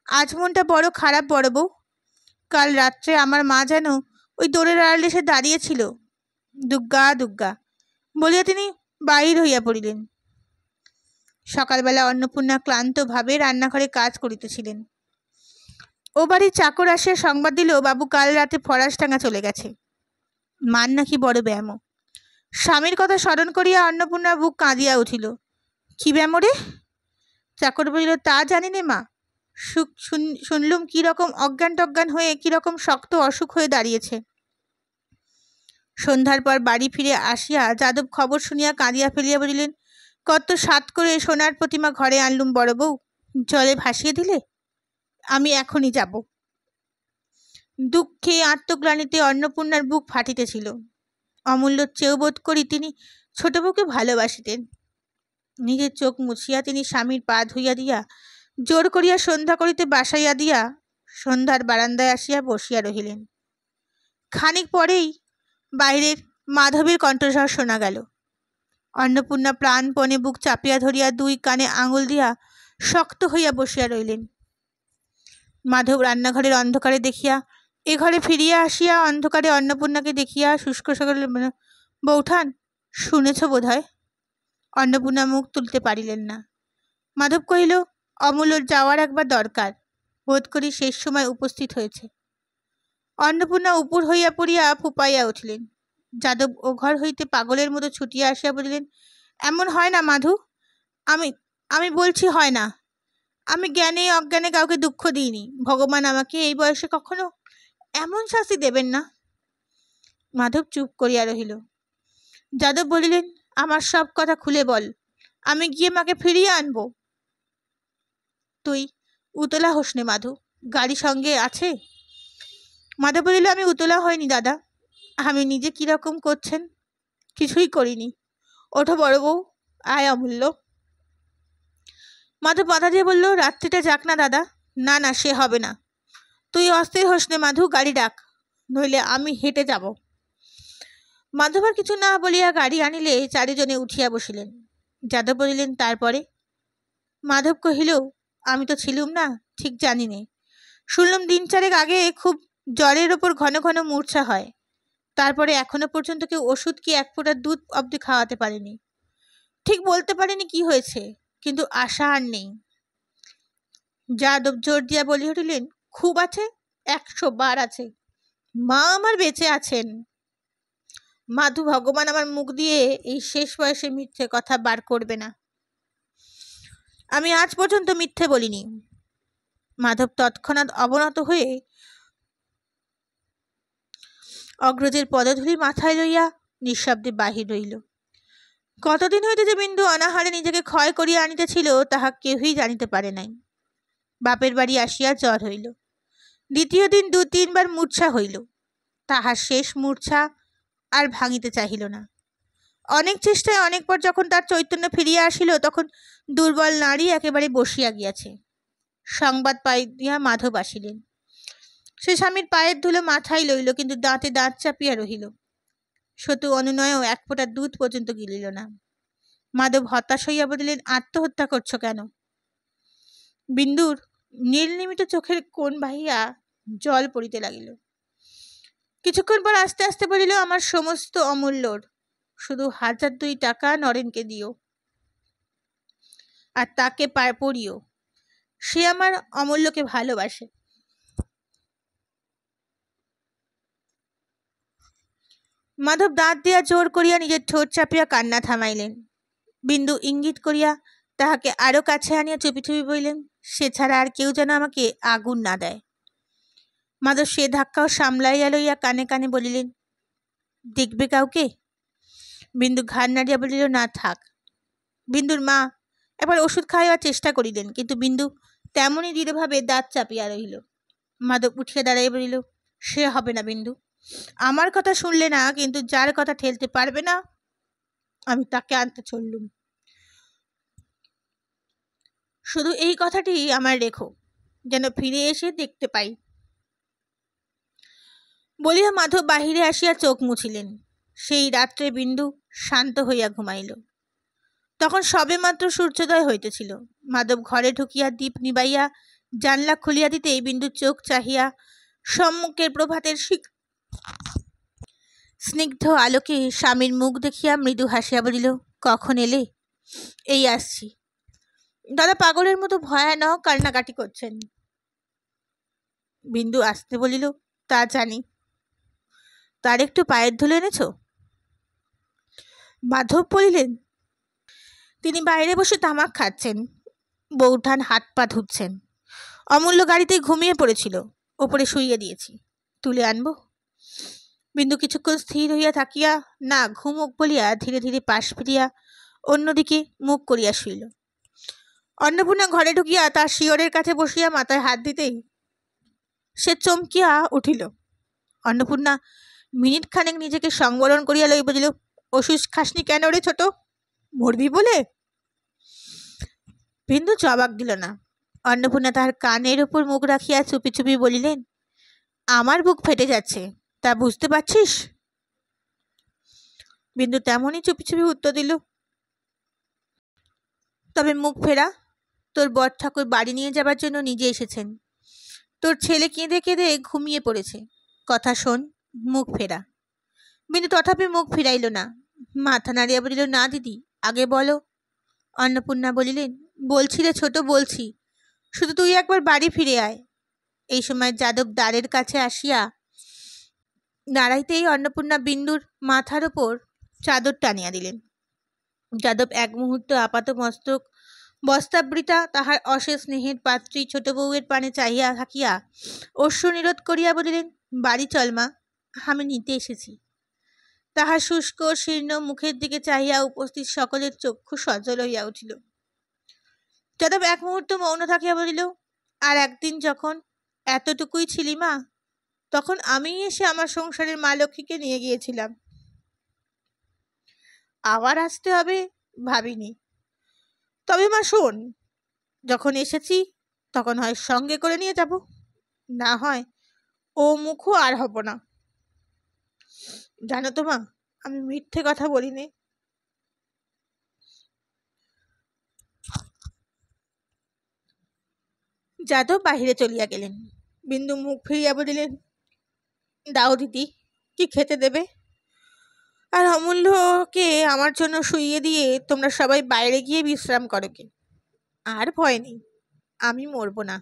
আজ মনটা বড় খারাপ বড় বউ। কাল রাত্রে আমার মা যেন ওই দোরের আড়ালে এসে দাঁড়িয়েছিল, দুগ্গা দুগ্গা বলিয়া তিনি বাহির হইয়া পড়িলেন। সকালবেলা অন্নপূর্ণা ক্লান্তভাবে রান্নাঘরে কাজ করিতেছিলেন। ও বাড়ির চাকর আসিয়া সংবাদ দিল, বাবু কাল রাতে ফরাসডাঙ্গা চলে গেছে। মান নাকি বড় ব্যায়াম। স্বামীর কথা স্মরণ করিয়া অন্নপূর্ণার বুক কাঁদিয়া উঠিল। কি ব্যায়াম রে? চাকর বলিল, তা জানি নে মা। শুনলুম কিরকম অজ্ঞান টজ্ঞান হয়ে কিরকম শক্ত অসুখ হয়ে দাঁড়িয়েছে। সন্ধ্যার পর বাড়ি ফিরে আসিয়া যাদব খবর শুনিয়া কাঁদিয়া ফেলিয়া বলিলেন, কত সাত করে সোনার প্রতিমা ঘরে আনলুম বড় বউ, জলে ভাসিয়ে দিলে। আমি এখনই যাব। দুঃখে আত্মগ্লানিতে অন্নপূর্ণার বুক ফাটিতেছিল। অমূল্য চেয়েও বোধ করি তিনি ছোট বউকে ভালোবাসিতেন। নিজের চোখ মুছিয়া তিনি স্বামীর পা ধুইয়া দিয়া জোর করিয়া সন্ধ্যা করিতে বাসাইয়া দিয়া সন্ধ্যার বারান্দায় আসিয়া বসিয়া রহিলেন। খানিক পরেই বাইরের মাধবীর কণ্ঠস্বর শোনা গেল। অন্নপূর্ণা প্রাণপণে বুক চাপিয়া ধরিয়া 2 কানে আঙুল দিয়া শক্ত হইয়া বসিয়া রইলেন। মাধব রান্নাঘরের অন্ধকারে দেখিয়া এ ঘরে ফিরিয়া আসিয়া অন্ধকারে অন্নপূর্ণাকে দেখিয়া শুষ্ক সকলে, বৌঠান, শুনেছ বোধ হয়? অন্নপূর্ণা মুখ তুলতে পারিলেন না। মাধব কহিল, অমূল্যর যাওয়ার একবার দরকার, বোধ করি শেষ সময় উপস্থিত হয়েছে। অন্নপূর্ণা উপর হইয়া পড়িয়া ফুপাইয়া উঠিলেন। যাদব ও ঘর হইতে পাগলের মতো ছুটিয়া আসিয়া বলিলেন, এমন হয় না মাধু, আমি আমি বলছি হয় না। আমি জ্ঞানে অজ্ঞানে কাউকে দুঃখ দিইনি। ভগবান আমাকে এই বয়সে কখনো এমন শাস্তি দেবেন না। মাধব চুপ করিয়া রহিল। যাদব বলিলেন, আমার সব কথা খুলে বল, আমি গিয়ে মাকে ফিরিয়ে আনবো। তুই উতলা হোস নে মাধু, গাড়ি সঙ্গে আছে? মাধব বলিল, আমি উতলা হয়নি দাদা, আমি নিজে কিরকম করছেন কিছুই করিনি। ওঠো বড় বউ, আয় অমূল্য। মাধব বাধা দিয়ে বলল, রাত্রিটা যাক না দাদা। না না, সে হবে না। তুই অস্থির হোস নে মাধু, গাড়ি ডাক, নইলে আমি হেঁটে যাব। মাধব আর কিছু না বলিয়া গাড়ি আনিলে 4 জনে উঠিয়া বসিলেন। যাদব বলিলেন, তারপরে? মাধব কহিল, আমি তো ছিলুম না, ঠিক জানি নে। শুনলাম দিন 4 আগে খুব জ্বরের ওপর ঘন ঘন মূর্ছা হয়। তারপরে এখনো পর্যন্ত কেউ ওষুধ কি 1 ফোঁটা দুধ অবধি খাওয়াতে পারেনি। ঠিক বলতে পারেনি কি হয়েছে, কিন্তু আশা আর নেই। যাদব জোর দিয়া বলি উঠিলেন, খুব আছে, 100 বার আছে। মা আমার বেঁচে আছেন। মাধু, ভগবান আমার মুখ দিয়ে এই শেষ বয়সে মিথ্যে কথা বার করবে না। আমি আজ পর্যন্ত মিথ্যে বলিনি। মাধব তৎক্ষণাৎ অবনত হয়ে অগ্রজের পদধূলি মাথায় লইয়া নিঃশব্দে বাহির রইল। কতদিন হইতে যে বিন্দু অনাহারে নিজেকে ক্ষয় করিয়া আনিতেছিল তাহা কেউই জানিতে পারে নাই। বাপের বাড়ি আসিয়া জ্বর হইল। দ্বিতীয় দিন 2-3 বার মূর্ছা হইল। তাহার শেষ মূর্ছা আর ভাঙিতে চাহিল না। অনেক চেষ্টায় অনেকবার যখন তার চৈতন্য ফিরিয়া আসিল, তখন দুর্বল নারী একেবারে বসিয়া গিয়াছে। সংবাদ পাইয়া মাধব আসিলেন। সে স্বামীর পায়ের ধুলো মাথায় লইল, কিন্তু দাঁতে দাঁত চাপিয়া রহিল। সতু অনুনয়েও 1 ফোঁটা দুধ পর্যন্ত গিলিল না। মাধব হতাশ হইয়া বলিলেন, আত্মহত্যা করছ কেন? বিন্দুর নীলনিমিত চোখের কোণ বাহিয়া জল পড়িতে লাগিল। কিছুক্ষণ পর আস্তে আস্তে বলিল, আমার সমস্ত অমূল্যর, শুধু 1002 টাকা নরেনকে দিও, আর তাকে পড়িও। সে আমার অমূল্যকে ভালোবাসে। মাধব দাঁত দিয়া জোর করিয়া নিজের ঠোঁট চাপিয়া কান্না থামাইলেন। বিন্দু ইঙ্গিত করিয়া তাহাকে আরো কাছে আনিয়া চুপি চুপি বলিলেন, সে ছাড়া আর কেউ যেন আমাকে আগুন না দেয়। মাধব সে ধাক্কাও সামলাইয়া লইয়া কানে কানে বলিলেন, দেখবে কাউকে? বিন্দু ঘাড় নাড়িয়া বলিল, না থাক। বিন্দুর মা একবার ওষুধ খাইবার চেষ্টা করিলেন, কিন্তু বিন্দু তেমনই দৃঢ়ভাবে দাঁত চাপিয়া রহিল। মাধব উঠিয়া দাঁড়াইয়া বলিল, সে হবে না বিন্দু। আমার কথা শুনলে না, কিন্তু যার কথা ঠেলতে পারবে না আমি তাকে আনতে চললুম। শুধু এই কথাটি আমার রেখো, যেন ফিরে এসে দেখতে পাই। বলিয়া মাধব বাহিরে আসিয়া চোখ মুছিলেন। সেই রাত্রে বিন্দু শান্ত হইয়া ঘুমাইল। তখন সবে মাত্র সূর্যোদয় হইতেছিল। মাধব ঘরে ঢুকিয়া দীপ নিবাইয়া জানলা খুলিয়া দিতেই বিন্দু চোখ চাহিয়া সম্মুখের প্রভাতের স্নিগ্ধ আলোকে স্বামীর মুখ দেখিয়া মৃদু হাসিয়া বলিল, কখন এলে? এই আসছি। দাদা পাগলের মতো ভয়ানক কান্নাকাটি করছেন। বিন্দু আসতে বলিল, তা জানি। তার একটু পায়ের ধুলো এনেছ? মাধব বলিলেন, তিনি বাইরে বসে তামাক খাচ্ছেন, বৌঠান হাত পা ধুচ্ছেন। অমূল্য গাড়িতে ঘুমিয়ে পড়েছিল, ওপরে শুইয়ে দিয়েছি, তুলে আনবো? বিন্দু কিছুক্ষণ স্থির হইয়া থাকিয়া না ঘুমুক বলিয়া ধীরে ধীরে পাশ ফিরিয়া অন্যদিকে মুখ করিয়া শুইল। অন্নপূর্ণা ঘরে ঢুকিয়া তার শিয়রের কাছে বসিয়া মাথায় হাত দিতেই সে চমকিয়া উঠিল। অন্নপূর্ণা মিনিট খানেক নিজেকে সংবরণ করিয়া লই বলিল, ওষুধ খাসনি কেন রে ছোট? মরবি বলে? বিন্দু জবাব দিল না। অন্নপূর্ণা তাহার কানের উপর মুখ রাখিয়া চুপি চুপি বলিলেন, আমার বুক ফেটে যাচ্ছে, তা বুঝতে পারছিস? বিন্দু তেমনই চুপি চুপি উত্তর দিল, তবে মুখ ফেরা? তোর বর ঠাকুর বাড়ি নিয়ে যাবার জন্য নিজে এসেছেন। তোর ছেলে কেঁদে কেঁদে ঘুমিয়ে পড়েছে। কথা শোন, মুখ ফেরা। বিন্দু তথাপি মুখ ফিরাইল না। মাথা নাড়িয়া বলিল, না দিদি, আগে বলো। অন্নপূর্ণা বলিলেন, বলছি রে ছোট, বলছি, শুধু তুই একবার বাড়ি ফিরে আয়। এই সময় যাদব দ্বারের কাছে আসিয়া নাড়াইতেই অন্নপূর্ণা বিন্দুর মাথার ওপর চাদর টানিয়া দিলেন। যাদব এক মুহূর্ত আপাত মস্তক বস্ত্রাবৃতা তাহার অশেষ স্নেহের পাত্রী ছোট বউয়ের পানে চাহিয়া থাকিয়া অশ্রু নিরোধ করিয়া বলিলেন, বাড়ি চল মা, আমি নিতে এসেছি। তাহার শুষ্ক শীর্ণ মুখের দিকে চাহিয়া উপস্থিত সকলের চক্ষু সজল হইয়া উঠিল। যাদব এক মুহূর্ত মৌন থাকিয়া বলিল, আর একদিন যখন এতটুকুই ছিলি মা, তখন আমি এসে আমার সংসারের মা লক্ষ্মীকে নিয়ে গিয়েছিলাম। আবার আসতে হবে ভাবিনি। তবে মা শোন, যখন এসেছি তখন হয় সঙ্গে করে নিয়ে যাব, না হয় ও মুখও আর হব না। জানো তো মা, আমি মিথ্যে কথা বলিনি। যাদব বাহিরে চলিয়া গেলেন। বিন্দু মুখ ফিরিয়া বলিলেন, দাও দিদি, কি খেতে দেবে? আর অমূল্যকে আমার জন্য শুইয়ে দিয়ে তোমরা সবাই বাইরে গিয়ে বিশ্রাম করো গে। আর ভয় নেই, আমি মরবো না।